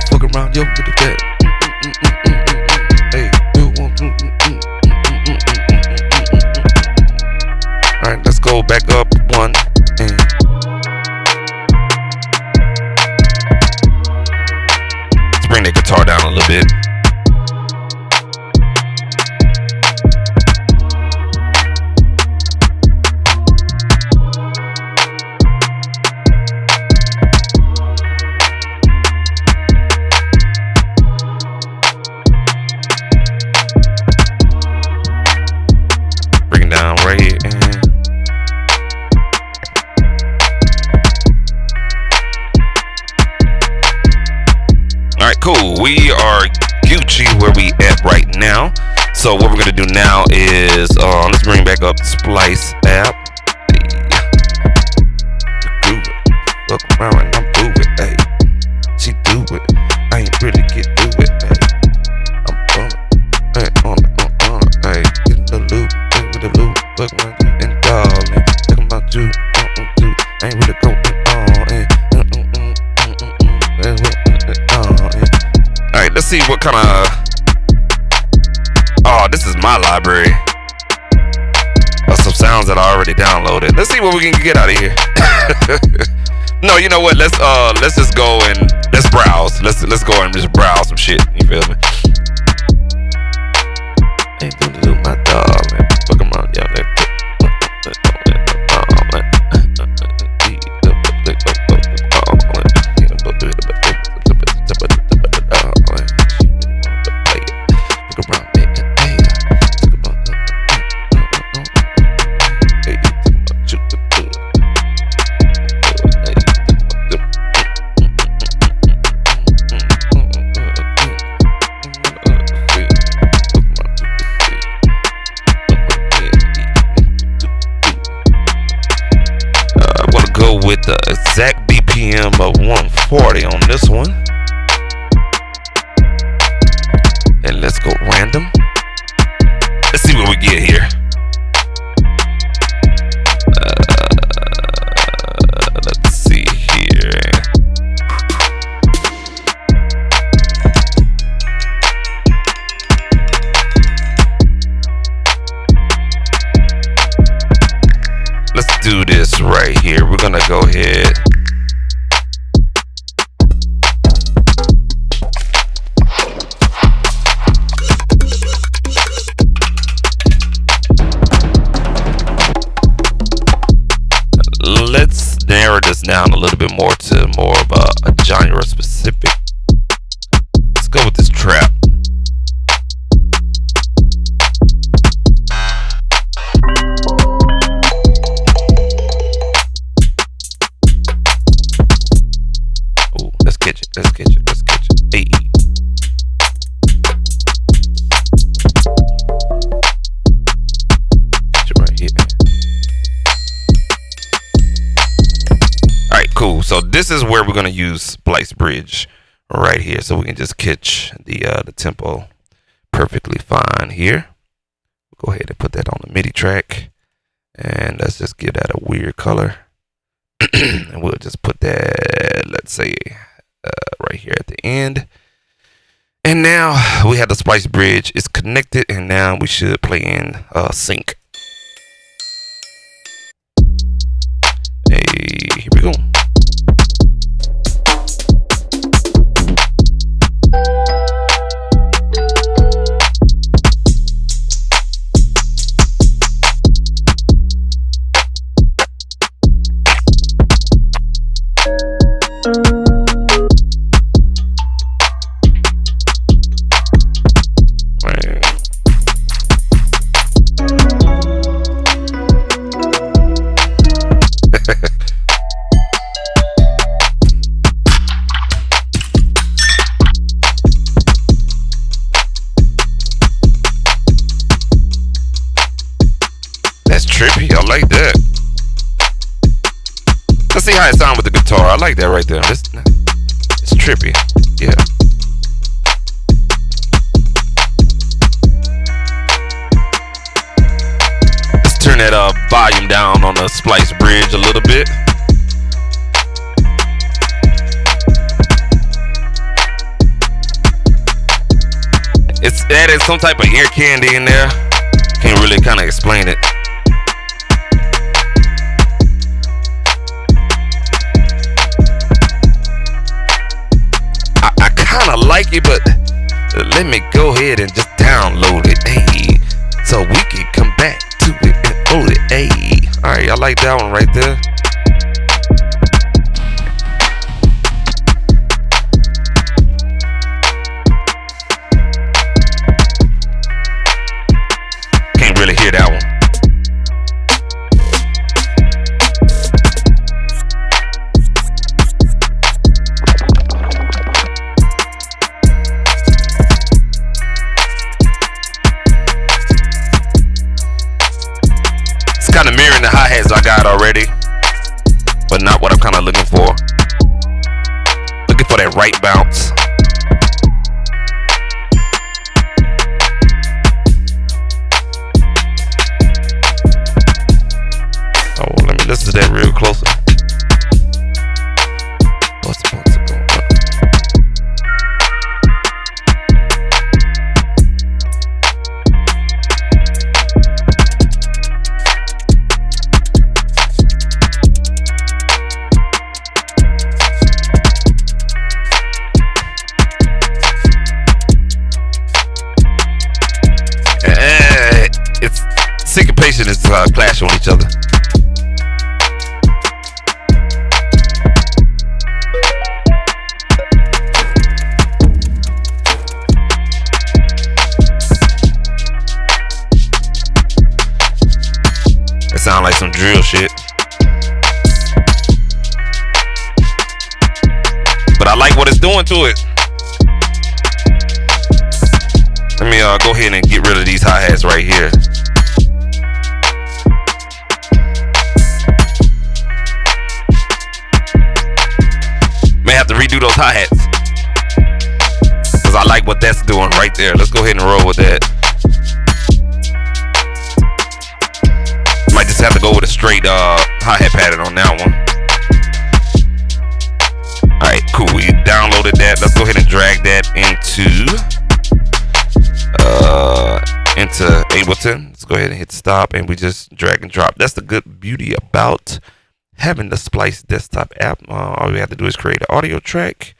Fuck around, yo, with the vet. Hey, you want All right, let's go back up one and let's bring the guitar down a little bit. Bring down right here and alright, cool. We are Gucci where we at right now. So what we're gonna do now is let's bring back up the Splice app. Do it. Fuck around and I'm do it. Hey, she do it. I ain't really get do it. Hey, I'm on it. Hey, on it. Hey, get in the loop. Hey, with the loop. Fuck around and darling. Talking about you. I ain't really going on. Alright, let's see what kind of. Oh, this is my library of some sounds that I already downloaded. Let's see what we can get out of here. No, you know what? Let's just go and let's browse. Let's go and just browse some shit. You feel me? Ain't gonna do my darling. Fuck around, y'all. With the exact BPM of 140 on this one, and let's go random. Let's see what we get here. Let's see here. Let's do this right here. We're gonna go ahead. Let's narrow this down a little bit more to more of a genre specific. Let's go with this trap. Let's catch it. Hey. Catch it right here. Alright, cool. So this is where we're gonna use Splice Bridge right here. So we can just catch the tempo perfectly fine here. We'll go ahead and put that on the MIDI track. And let's just give that a weird color. And we'll just put that, let's say, right here at the end. And now we have the Splice Bridge. It's connected, and now we should play in sync. Hey, here we go. like that right there. It's trippy. Yeah. Let's turn that volume down on the Splice bridge a little bit. It's added some type of ear candy in there. Can't really kind of explain it. I kind of like it, but let me go ahead and just download it, hey, so we can come back to it and hold it, hey. All right, I like that one right there. Can't really hear that one. Kind of mirroring the hi-hats I got already, but not what I'm kind of looking for. Looking for that right bounce. Oh, let me listen to that real closer. What's it going on? Syncopation is clash on each other. It sounds like some drill shit. But I like what it's doing to it. Let me go ahead and get rid of these hi-hats right here. May have to redo those hi-hats, because I like what that's doing right there. Let's go ahead and roll with that. Might just have to go with a straight hi-hat pattern on that one. Alright, cool. We downloaded that. Let's go ahead and drag that into Ableton. Let's go ahead and hit stop, and we just drag and drop. That's the good beauty about having the Splice desktop app. All we have to do is create an audio track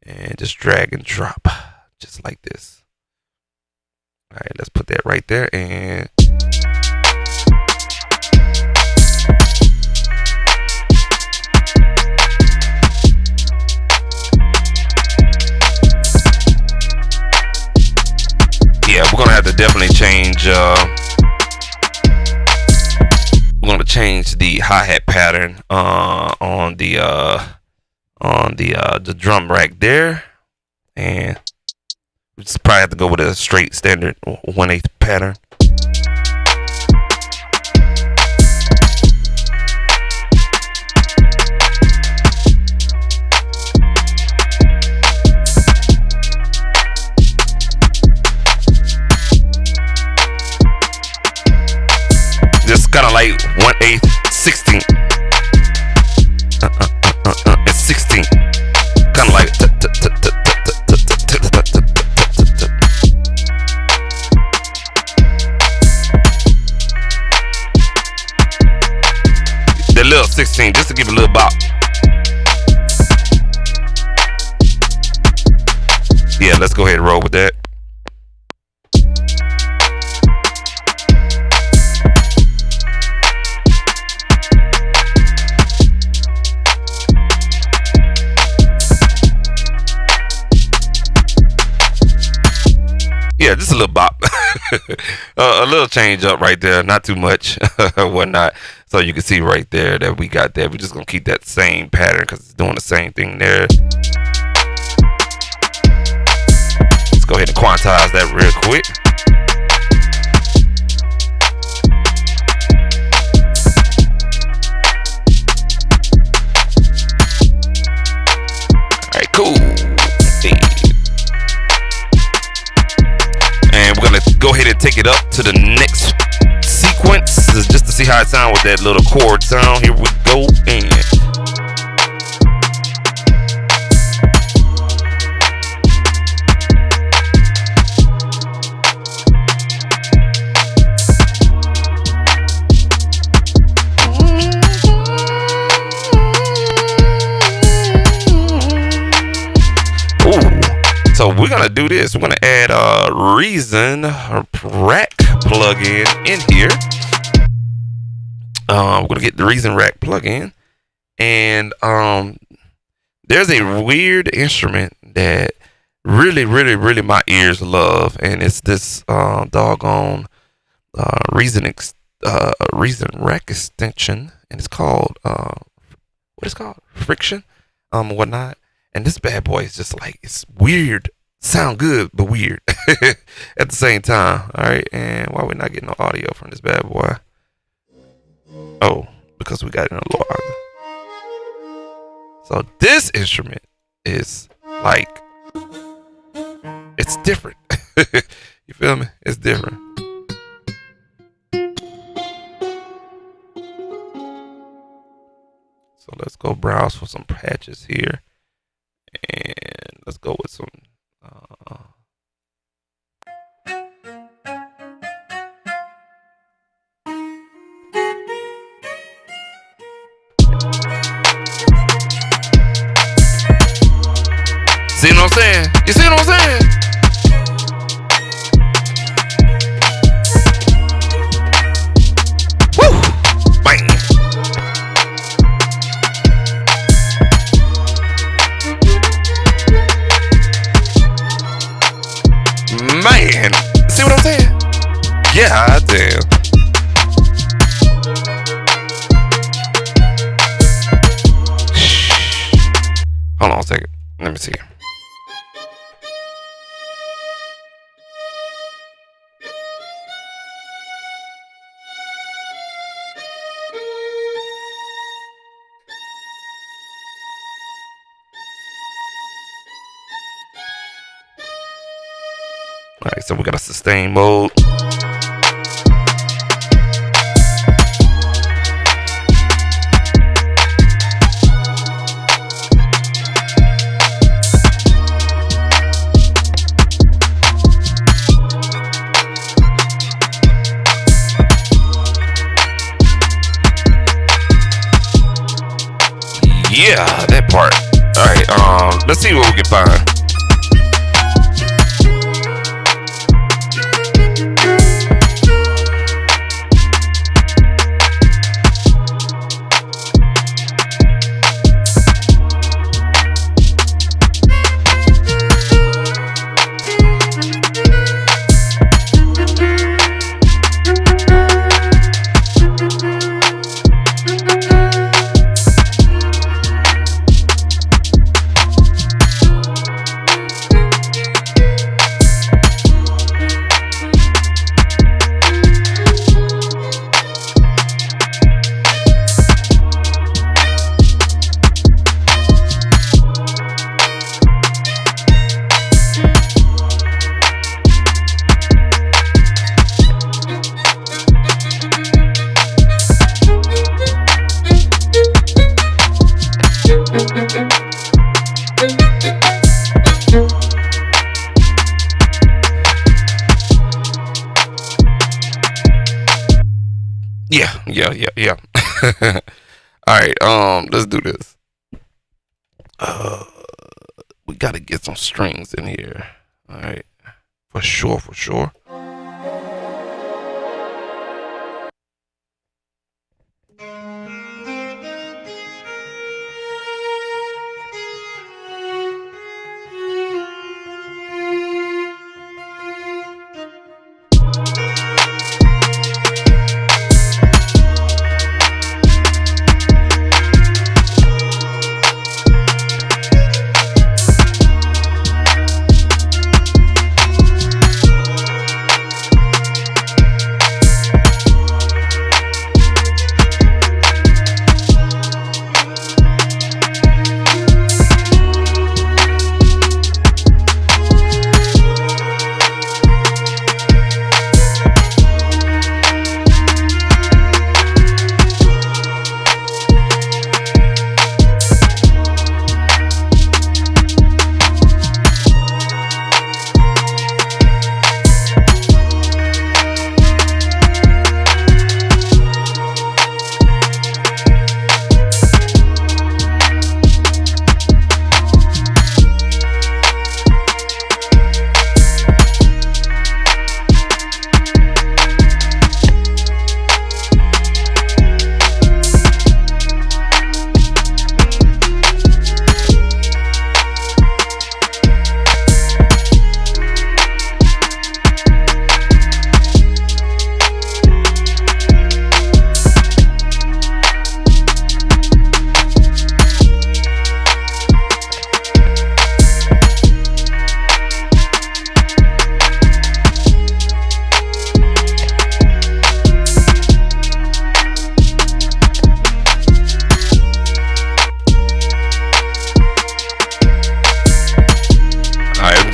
and just drag and drop, just like this. All right, let's put that right there. And yeah, we're gonna have to definitely change. We're gonna change the hi-hat pattern on the drum rack there, and we just probably have to go with a straight standard 1/8 pattern. Just kind of like 1/8, 16. It's 16. Kind of like. The little 16, just to give it a little bop. Yeah, let's go ahead and roll with that. Yeah, just a little bop. A little change up right there, not too much, whatnot. So you can see right there that we got that. We're just gonna keep that same pattern because it's doing the same thing there. Let's go ahead and quantize that real quick. Cool. Hey. And we're gonna go ahead and take it up to the next sequence just to see how it sounds with that little chord sound. Here we go. And so we're gonna do this. We're gonna add a Reason Rack plugin in here. We're gonna get the Reason Rack plugin, and there's a weird instrument that really my ears love, and it's this doggone Reason Rack extension, and it's called what is it called? Friction, whatnot. And this bad boy is just like, it's weird, sound good, but weird at the same time. All right, and why we're not getting no audio from this bad boy? Oh, because we got it in a log. So this instrument is like, it's different. You feel me? It's different. So let's go browse for some patches here. And let's go with some see what I'm saying? You see what I'm saying? Woo! Bang! Man, see what I'm saying? Yeah, damn. Hold on a second. Let me see. Alright, so we got a sustain mode. Yeah, that part. Alright, let's see what we can find. Yeah. All right, let's do this. We gotta get some strings in here. All right, for sure.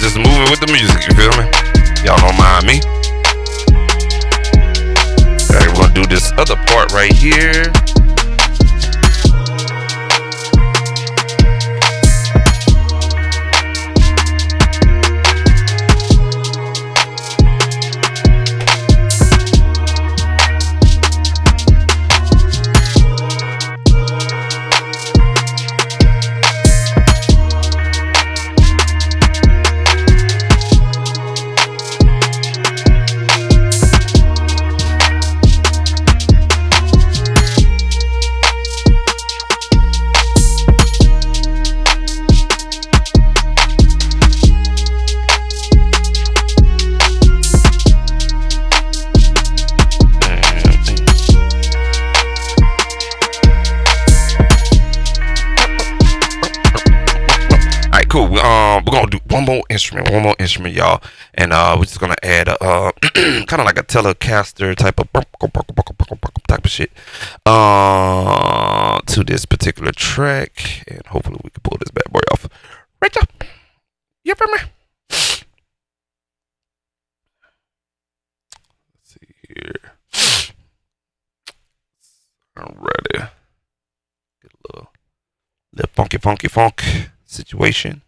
just moving with the music, you feel me? Y'all don't mind me. Alright, we're gonna do this other part right here. Cool. We're gonna do one more instrument, y'all, and we're just gonna add a kind of like a Telecaster type of shit to this particular track, and hopefully we can pull this bad boy off. Rachel, you for me? Let's see here. I'm ready. Get a little funky funk situation.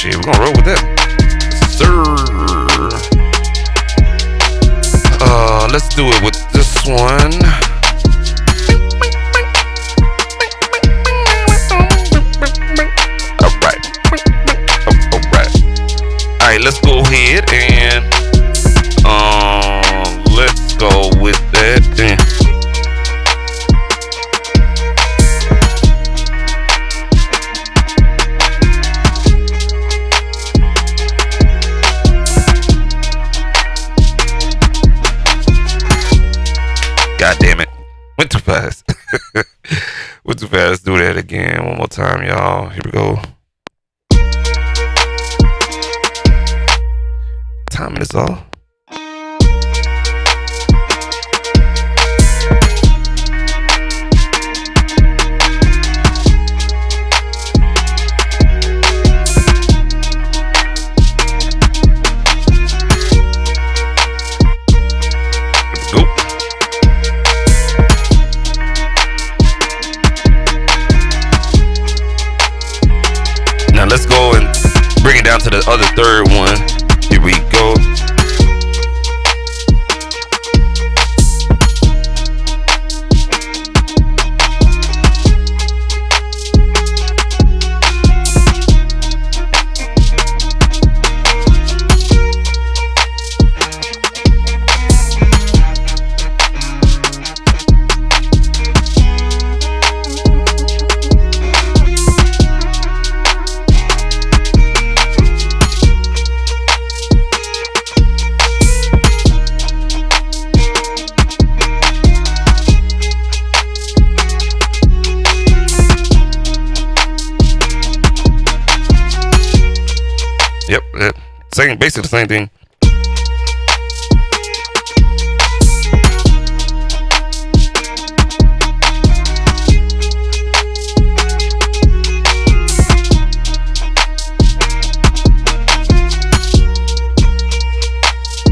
We're gonna roll with that, sir. Let's do it with this one. All right, let's go ahead and let's go with that. God damn it. Went too fast. Went too fast. Let's do that again one more time, y'all. Here we go. Timing is all. Let's go and bring it down to the other third one. Here we go. Yep, basically the same thing.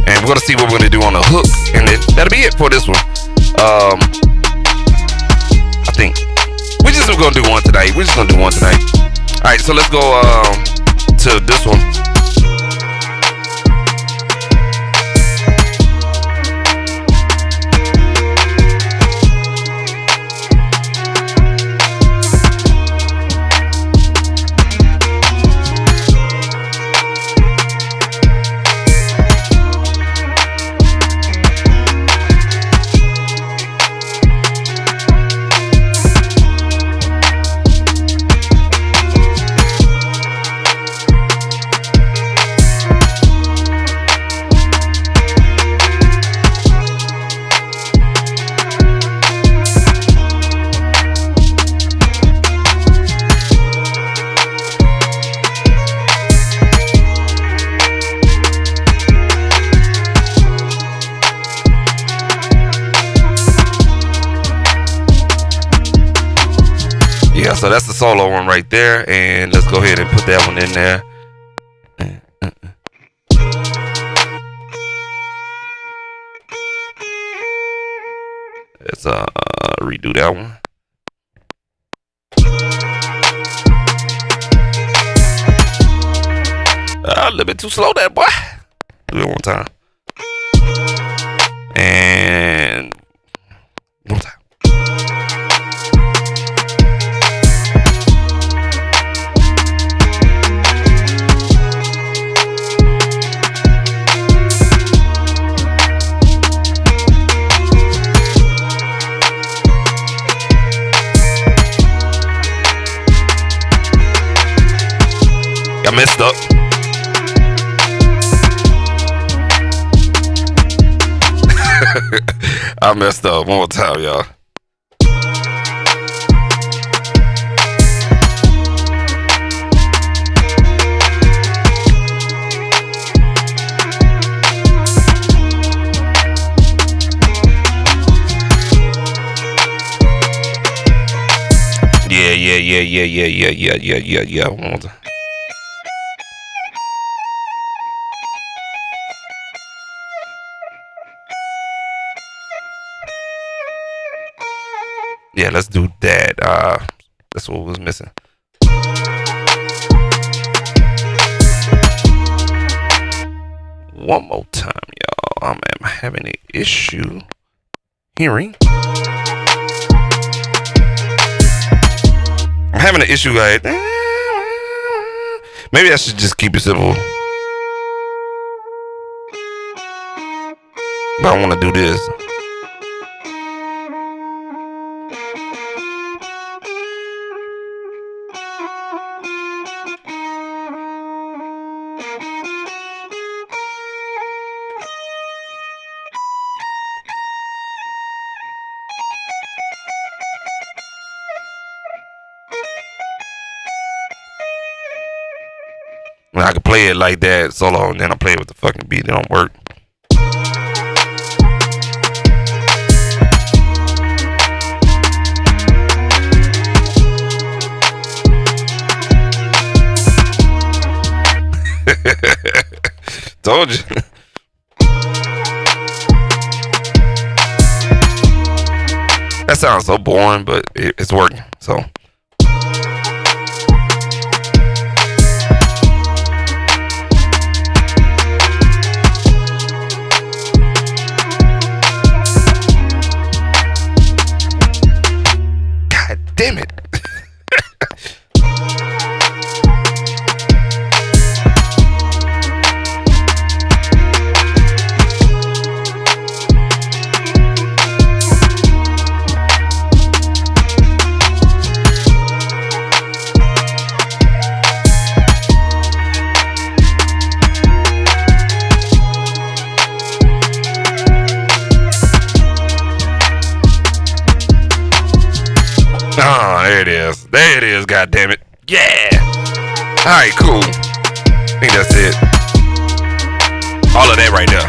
And we're gonna see what we're gonna do on the hook, and that'll be it for this one. just gonna do one tonight. We're just gonna do one tonight. All right, so let's go to this one. Yeah, so that's the solo one right there, and let's go ahead and put that one in there. Let's redo that one. A little bit too slow, that boy. Do it one time. And one time. I messed up. I messed up. One more time, y'all. Yeah. One more time. Yeah, let's do that. That's what was missing. One more time, y'all. I'm having an issue hearing. I'm having an issue like maybe I should just keep it simple. But I want to do this. I can play it like that solo, and then I play it with the fucking beat. It don't work. Told you. That sounds so boring, but it's working. So. Damn it. Oh, there it is. There it is, god damn it. Yeah. Alright, cool. I think that's it. All of that right there.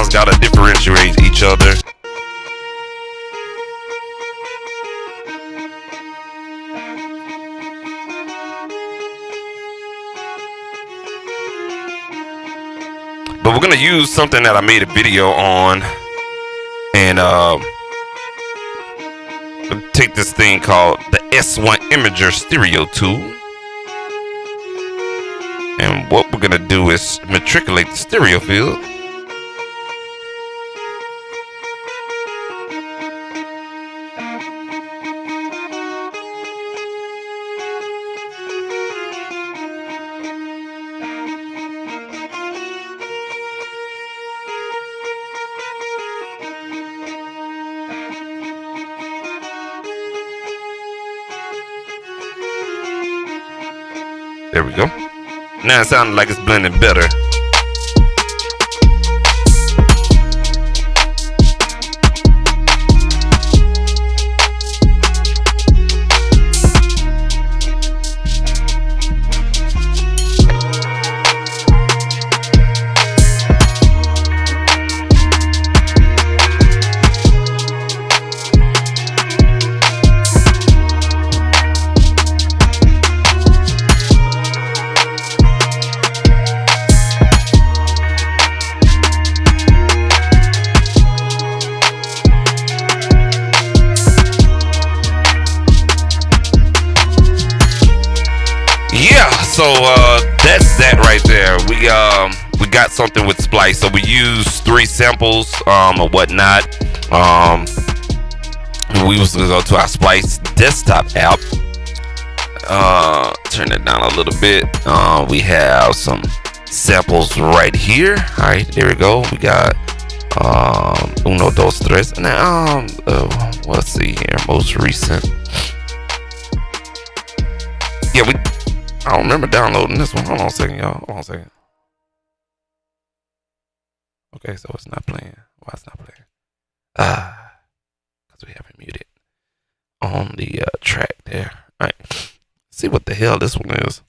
sounds gotta differentiate each other. But we're gonna use something that I made a video on, and take this thing called the S1 Imager Stereo Tool. And what we're gonna do is matriculate the stereo field. There we go. Now it sounds like it's blending better. So that's that right there. We got something with Splice. So we use 3 samples or whatnot. We was gonna go to our Splice desktop app. Turn it down a little bit. We have some samples right here. All right, there we go. We got uno, dos, tres. Now let's see here. Most recent. Yeah, I don't remember downloading this one. Hold on a second, y'all. Hold on a second. Okay, so it's not playing. Why it's not playing? Because we haven't muted on the track there. All right. Let's see what the hell this one is.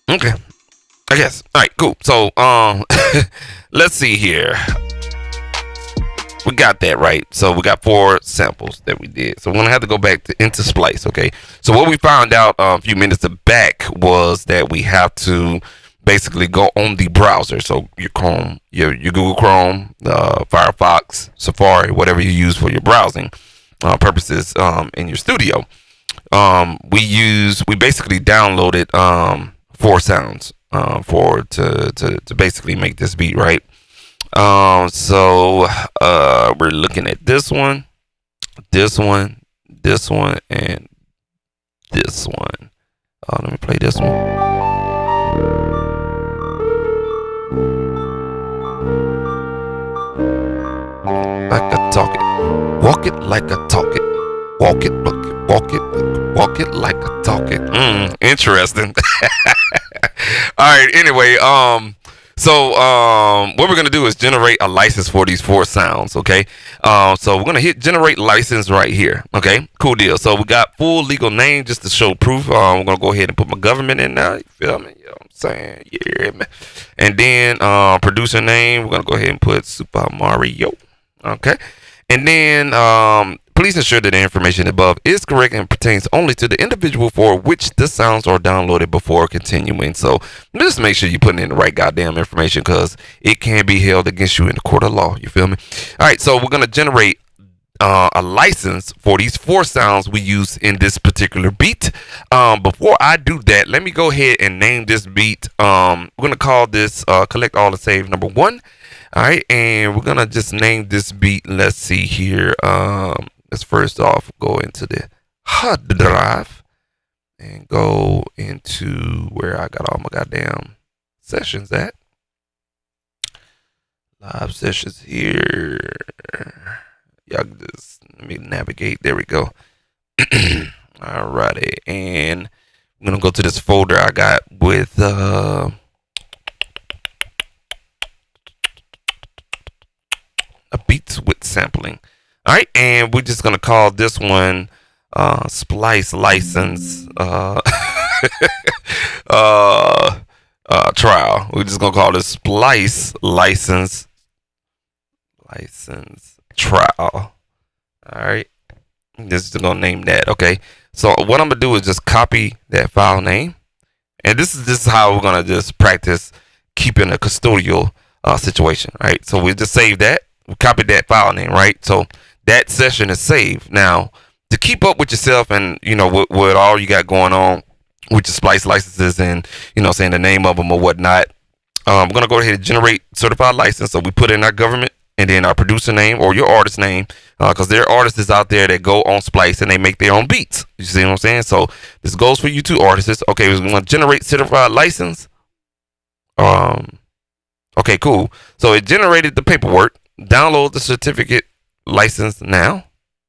Okay. I guess. All right, cool. So, let's see here. We got that right. So we got 4 samples that we did. So we're gonna have to go back into Splice. Okay. So what we found out a few minutes back was that we have to basically go on the browser. So your Chrome, your Google Chrome, Firefox, Safari, whatever you use for your browsing purposes in your studio. We basically downloaded 4 sounds to basically make this beat, right? So we're looking at this one, and this one. Let me play this one. Like I talk it, walk it like I talk it, walk it, walk it like I talk it. Interesting. All right. Anyway, so what we're gonna do is generate a license for these 4 sounds. Okay. So we're gonna hit generate license right here. Okay. Cool deal. So we got full legal name just to show proof. We're gonna go ahead and put my government in there. You feel me? You know what I'm saying? Yeah, man. And then producer name, we're gonna go ahead and put Super Mario. Okay. And then please ensure that the information above is correct and pertains only to the individual for which the sounds are downloaded before continuing. So just make sure you're putting in the right goddamn information, because it can be held against you in the court of law. You feel me? All right, so we're going to generate a license for these 4 sounds we use in this particular beat. Before I do that, let me go ahead and name this beat. We're going to call this collect all the save number 1. All right, and we're going to just name this beat. Let's see here. Let's first off go into the hard drive and go into where I got all my goddamn sessions at. Live sessions here. Y'all just let me navigate. There we go. Alrighty, and I'm gonna go to this folder I got with a beats with sampling. All right, and we're just gonna call this one Splice license trial. We're just gonna call this Splice license trial. All right. Just gonna name that. Okay. So what I'm gonna do is just copy that file name, and this is how we're gonna just practice keeping a custodial situation. Right. So we just save that. We copied that file name. Right. So that session is saved. Now to keep up with yourself and what all you got going on with your Splice licenses and saying the name of them or whatnot. I'm gonna go ahead and generate certified license. So we put in our government and then our producer name or your artist name, because there are artists out there that go on Splice and they make their own beats. You see what I'm saying? So this goes for you two artists. Okay, we're gonna generate certified license. Okay, cool. So it generated the paperwork. Download the certificate license now,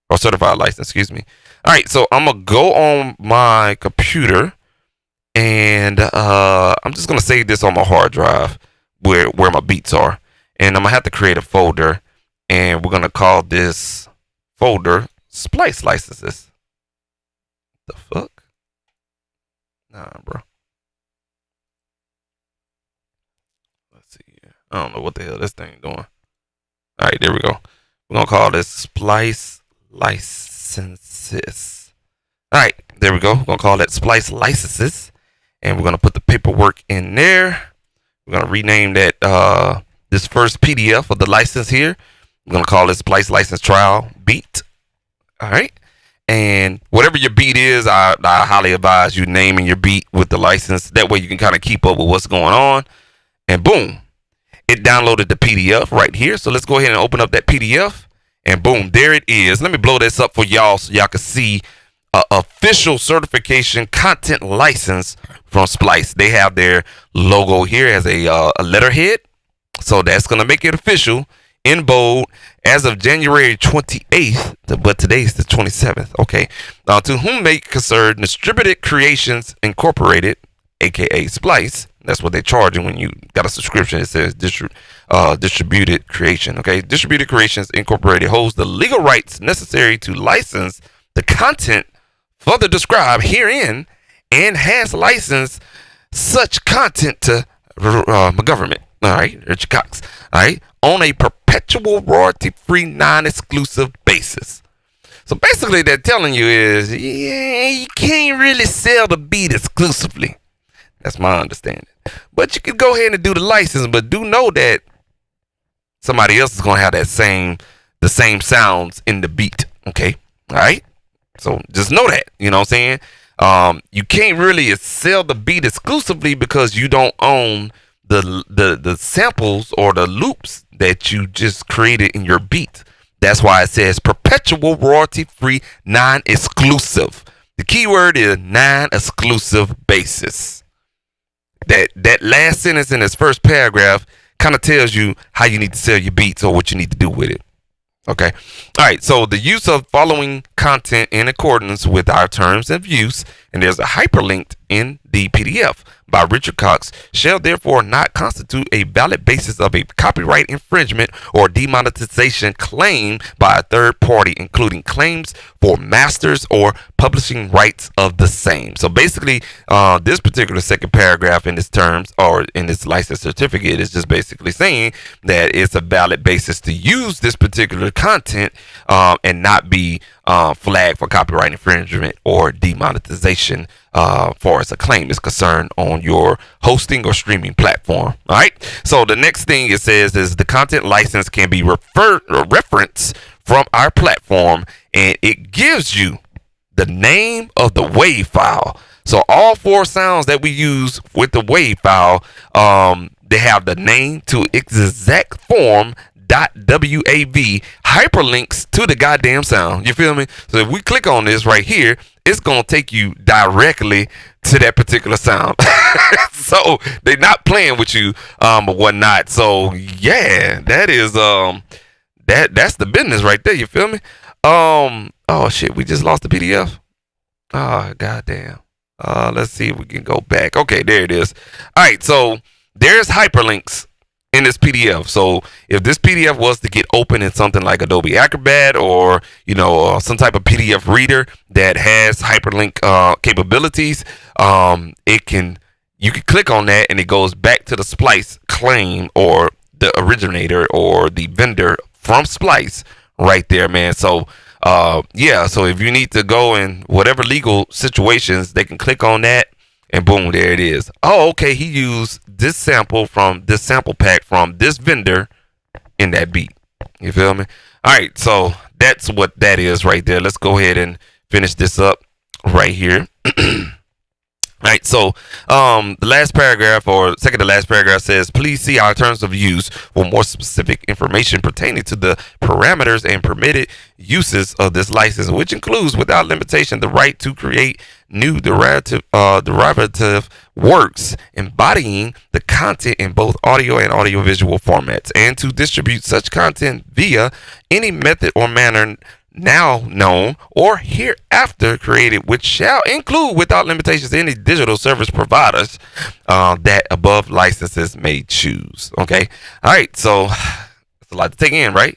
or certified license, excuse me. All right, so I'm gonna go on my computer. And I'm just gonna save this on my hard drive where my beats are, and I'm gonna have to create a folder, and we're gonna call this folder Splice licenses. The fuck? Nah, bro. Let's see here. I don't know what the hell this thing doing. All right, there we go. We're gonna call this Splice licenses. All right, there we go. We're gonna call that Splice licenses. And we're going to put the paperwork in there. We're going to rename that this first PDF of the license here. We're going to call it Splice License Trial Beat. All right. And whatever your beat is, I highly advise you naming your beat with the license. That way you can kind of keep up with what's going on. And boom, it downloaded the PDF right here. So let's go ahead and open up that PDF. And boom, there it is. Let me blow this up for y'all so y'all can see official certification content license from Splice. They have their logo here as a letterhead, so that's gonna make it official in bold as of January 28th. But today's the 27th. Okay, to whom may concern Distributed Creations Incorporated, aka Splice. That's what they're charging when you got a subscription. It says Distributed Creation. Okay, Distributed Creations Incorporated holds the legal rights necessary to license the content further described herein and has licensed such content to my government, all right, Richard Cox, all right, on a perpetual royalty-free, non-exclusive basis. So basically, they're telling you is, yeah, you can't really sell the beat exclusively. That's my understanding. But you can go ahead and do the license, but do know that somebody else is gonna have the same sounds in the beat. Okay, all right. So just know that, you know what I'm saying? You can't really sell the beat exclusively because you don't own the samples or the loops that you just created in your beat. That's why it says perpetual royalty free, non-exclusive. The keyword is non-exclusive basis. That last sentence in this first paragraph kind of tells you how you need to sell your beats or what you need to do with it. Okay. All right. So the use of following content in accordance with our terms of use, and there's a hyperlink in the PDF by Richard Cox, shall therefore not constitute a valid basis of a copyright infringement or demonetization claim by a third party, including claims for masters or publishing rights of the same. So basically, this particular second paragraph in this terms or in this license certificate is just basically saying that it's a valid basis to use this particular content and not be flagged for copyright infringement or demonetization far as a claim is concerned on your hosting or streaming platform. All right. So the next thing it says is the content license can be referenced from our platform, and it gives you the name of the WAV file. So all four sounds that we use with the WAV file, they have the name to exact form .wav hyperlinks to the goddamn sound. You feel me? So if we click on this right here, it's gonna take you directly to that particular sound. So they're not playing with you or whatnot. So yeah, that is that's the business right there. You feel me? Oh shit, we just lost the PDF. Oh goddamn. Let's see if we can go back. Okay, there it is. All right, so there's hyperlinks in this PDF. So if this PDF was to get open in something like Adobe Acrobat or some type of PDF reader that has hyperlink capabilities, it can you can click on that and it goes back to the Splice claim or the originator or the vendor from Splice right there, man. So yeah, so if you need to go in whatever legal situations, they can click on that and boom, there it is. Oh, okay, he used this sample from this sample pack from this vendor in that beat. You feel me? All right, so that's what that is right there. Let's go ahead and finish this up right here. All right, so the last paragraph or second to last paragraph says, please see our terms of use for more specific information pertaining to the parameters and permitted uses of this license, which includes without limitation the right to create new derivative works embodying the content in both audio and audiovisual formats, and to distribute such content via any method or manner now known or hereafter created, which shall include without limitations any digital service providers that above licenses may choose. Okay, all right, so it's a lot to take in, right?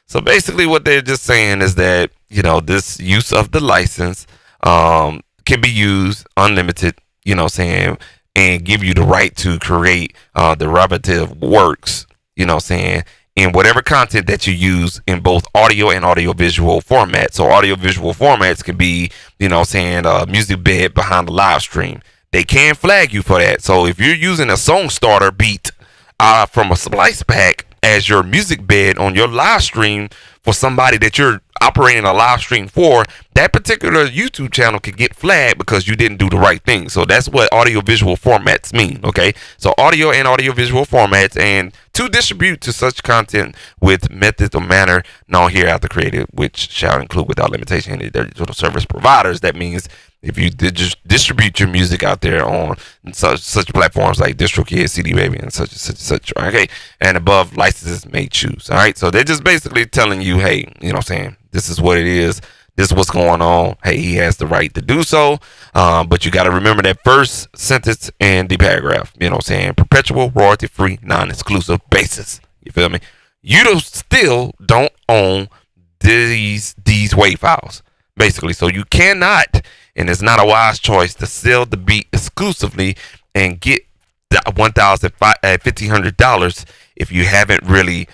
So basically what they're just saying is that, you know, this use of the license can be used unlimited, you know, saying, and give you the right to create derivative works, you know, saying, in whatever content that you use in both audio and audiovisual formats. So audiovisual formats can be, you know, saying music bed behind the live stream. They can flag you for that. So if you're using a song starter beat from a Splice pack as your music bed on your live stream for somebody that you're operating a live stream for, that particular YouTube channel could get flagged because you didn't do the right thing. So that's what audiovisual formats mean. Okay, so audio and audiovisual formats, and to distribute to such content with methods or manner known hereafter created, which shall include without limitation any digital service providers. That means if you distribute your music out there on such platforms like DistroKid, CD Baby, and such, okay, and above licenses may choose. All right, so they're just basically telling you, hey, you know what I'm saying, this is what it is, this is what's going on. Hey, he has the right to do so, but you got to remember that first sentence in the paragraph, you know what I'm saying, perpetual royalty free non-exclusive basis. You feel me? You still don't own these WAV files, basically, so you cannot, and it's not a wise choice to sell the beat exclusively and get the $1,500 if you haven't really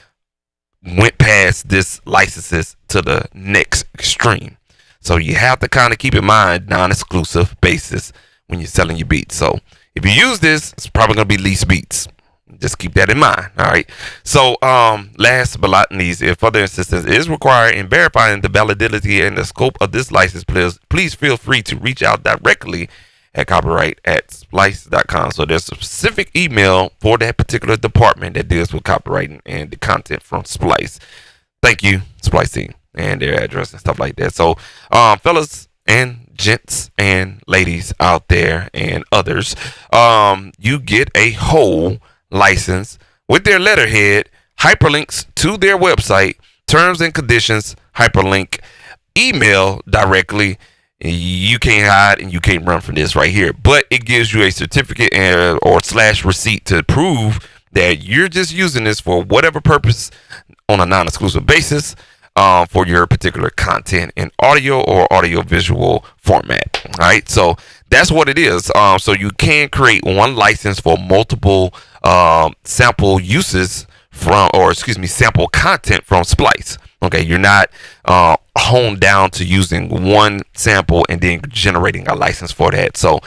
went past this licenses to the next extreme. So you have to kind of keep in mind non-exclusive basis when you're selling your beats. So if you use this, it's probably going to be leased beats. Just keep that in mind. All right. So last but not least, if further assistance is required in verifying the validity and the scope of this license, please feel free to reach out directly at copyright@splice.com. So there's a specific email for that particular department that deals with copywriting and the content from Splice. Thank you, Splice team, and their address and stuff like that. So fellas and gents and ladies out there and others, you get a whole license with their letterhead, hyperlinks to their website, terms and conditions, hyperlink, email directly. You can't hide and you can't run from this right here, but it gives you a certificate or / receipt to prove that you're just using this for whatever purpose on a non-exclusive basis for your particular content in audio or audiovisual format. All right, so that's what it is. So you can create one license for multiple sample uses from, or excuse me, sample content from Splice. Okay, you're not honed down to using one sample and then generating a license for that. So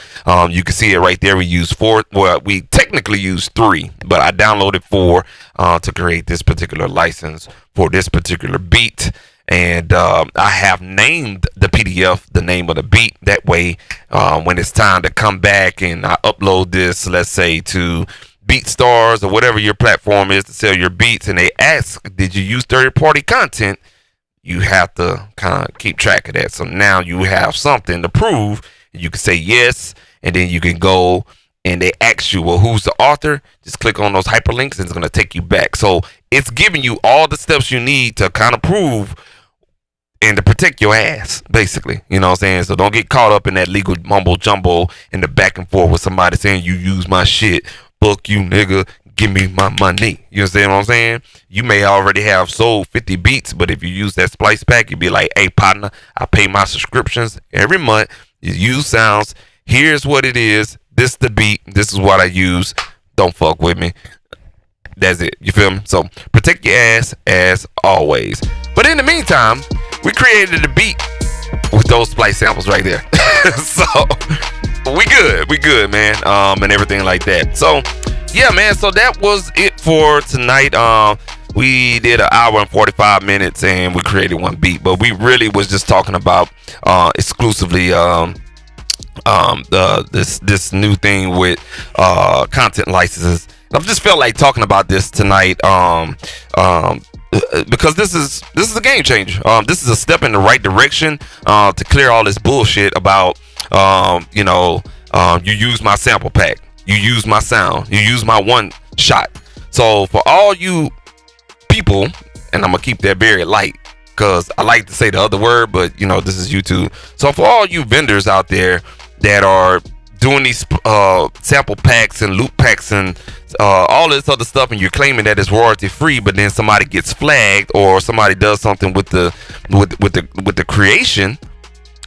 you can see it right there. We use 4. Well, we technically use 3, but I downloaded 4 to create this particular license for this particular beat. And I have named the PDF the name of the beat. That way, when it's time to come back and I upload this, let's say to BeatStars or whatever your platform is to sell your beats, and they ask, did you use third-party content? You have to kind of keep track of that. So now you have something to prove. You can say yes, and then you can go and they ask you, well, who's the author? Just click on those hyperlinks and it's going to take you back. So it's giving you all the steps you need to kind of prove and to protect your ass, basically. You know what I'm saying? So don't get caught up in that legal mumbo jumbo in the back and forth with somebody saying you use my shit. Fuck you, nigga. Give me my money. You understand what I'm saying? You may already have sold 50 beats, but if you use that Splice pack, you'd be like, hey, partner, I pay my subscriptions every month. You use sounds. Here's what it is. This the beat. This is what I use. Don't fuck with me. That's it. You feel me? So protect your ass as always. But in the meantime, we created a beat with those Splice samples right there. So we good, man. And everything like that. So yeah, man. So that was it for tonight. We did an hour and 45 minutes, and we created one beat. But we really was just talking about exclusively this new thing with content licenses. I just felt like talking about this tonight because this is a game changer. This is a step in the right direction to clear all this bullshit about you use my sample pack, you use my sound, you use my one shot. So for all you people, and I'm gonna keep that very light because I like to say the other word, but this is YouTube. So for all you vendors out there that are doing these sample packs and loop packs and all this other stuff, and you're claiming that it's royalty free, but then somebody gets flagged or somebody does something with the creation,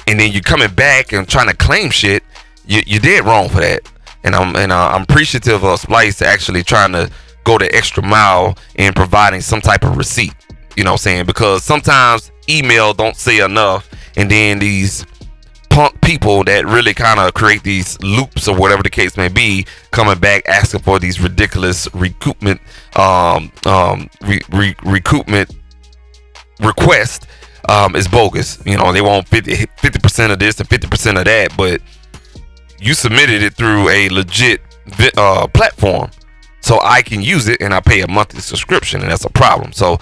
and then you're coming back and trying to claim shit, you did wrong for that. And I'm appreciative of Splice actually trying to go the extra mile in providing some type of receipt. You know what I'm saying? Because sometimes email don't say enough, and then these punk people that really kind of create these loops or whatever the case may be coming back asking for these ridiculous recoupment recoupment request is bogus. They want 50% of this and 50% of that, but you submitted it through a legit platform, so I can use it and I pay a monthly subscription, and that's a problem. So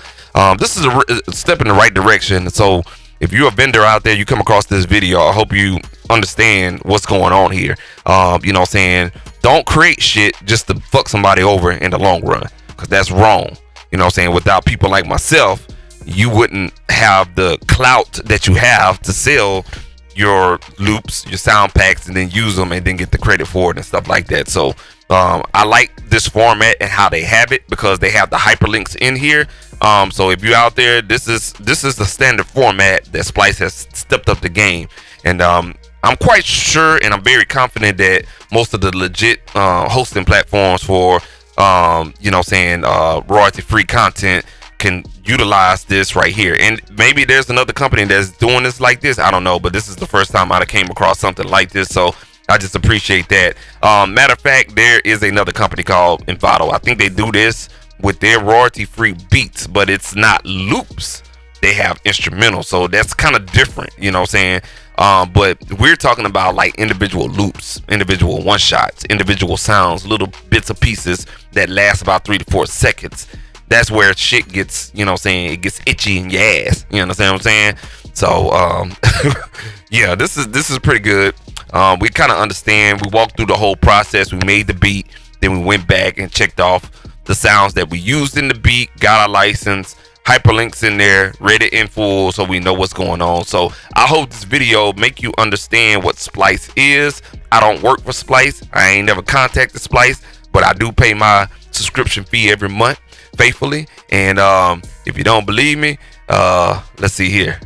this is a step in the right direction. So if you're a vendor out there, you come across this video, I hope you understand what's going on here. You know what I'm saying? Don't create shit just to fuck somebody over in the long run, because that's wrong. You know what I'm saying? Without people like myself, you wouldn't have the clout that you have to sell your loops, your sound packs, and then use them and then get the credit for it and stuff like that. So I like this format and how they have it, because they have the hyperlinks in here. So if you're out there, this is the standard format that Splice has stepped up the game, and I'm quite sure and I'm very confident that most of the legit hosting platforms for royalty free content can utilize this right here. And maybe there's another company that's doing this like this, I don't know, but this is the first time I came across something like this, so I just appreciate that. Matter of fact, there is another company called Envato. I think they do this with their royalty free beats, but it's not loops, they have instrumental, so that's kind of different, you know what I'm saying? But we're talking about like individual loops, individual one shots, individual sounds, little bits of pieces that last about 3 to 4 seconds. That's where shit gets, you know what I'm saying, it gets itchy in your ass, you understand what I'm saying? So yeah, this is pretty good. We kind of understand. We walked through the whole process. We made the beat, then we went back and checked off the sounds that we used in the beat, got our license, hyperlinks in there, read it in full, so we know what's going on. So I hope this video make you understand what Splice is. I don't work for Splice. I ain't never contacted Splice, but I do pay my subscription fee every month faithfully. And if you don't believe me, let's see here.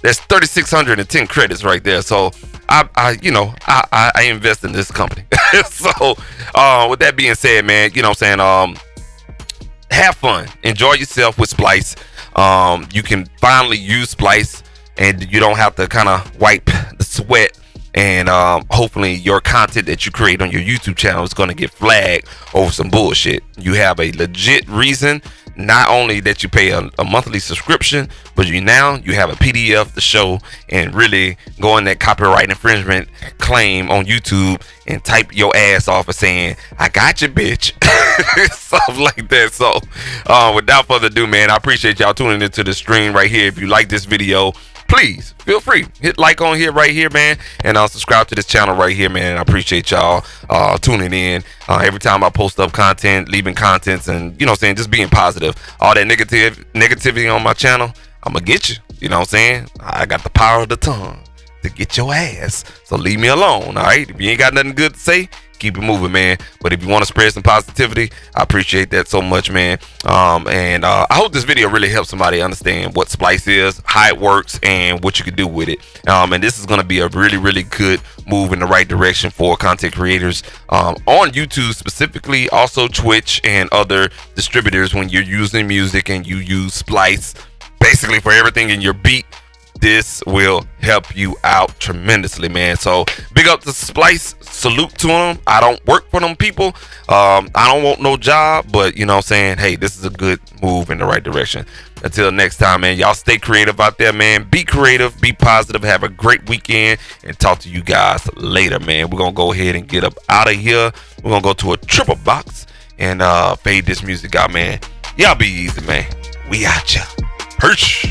There's 3,610 credits right there. So I invest in this company. So with that being said, man, you know what I'm saying, have fun, enjoy yourself with Splice. You can finally use Splice, and you don't have to kind of wipe the sweat. And hopefully your content that you create on your YouTube channel is going to get flagged over some bullshit. You have a legit reason, not only that you pay a monthly subscription, but you have a PDF to show and really go in that copyright infringement claim on YouTube and type your ass off of saying, I got you, bitch. Stuff like that. So without further ado, man, I appreciate y'all tuning into the stream right here. If you like this video, please feel free, hit like on here right here, man, and subscribe to this channel right here, man. I appreciate y'all tuning in every time I post up content, leaving contents, and you know what I'm saying, just being positive. All that negativity on my channel, I'm gonna get you. You know what I'm saying? I got the power of the tongue to get your ass, so leave me alone. All right, if you ain't got nothing good to say, keep it moving, man. But if you want to spread some positivity, I appreciate that so much, man. And I hope this video really helps somebody understand what Splice is, how it works, and what you can do with it. And this is going to be a really, really good move in the right direction for content creators on YouTube specifically, also Twitch and other distributors. When you're using music and you use Splice basically for everything in your beat, this will help you out tremendously, man. So big up to Splice, salute to them. I don't work for them people. I don't want no job, but you know what I'm saying, hey, this is a good move in the right direction. Until next time, man, y'all stay creative out there, man. Be creative, be positive, have a great weekend, and talk to you guys later, man. We're gonna go ahead and get up out of here. We're gonna go to a triple box and fade this music out, man. Y'all be easy, man. We out ya. Perch.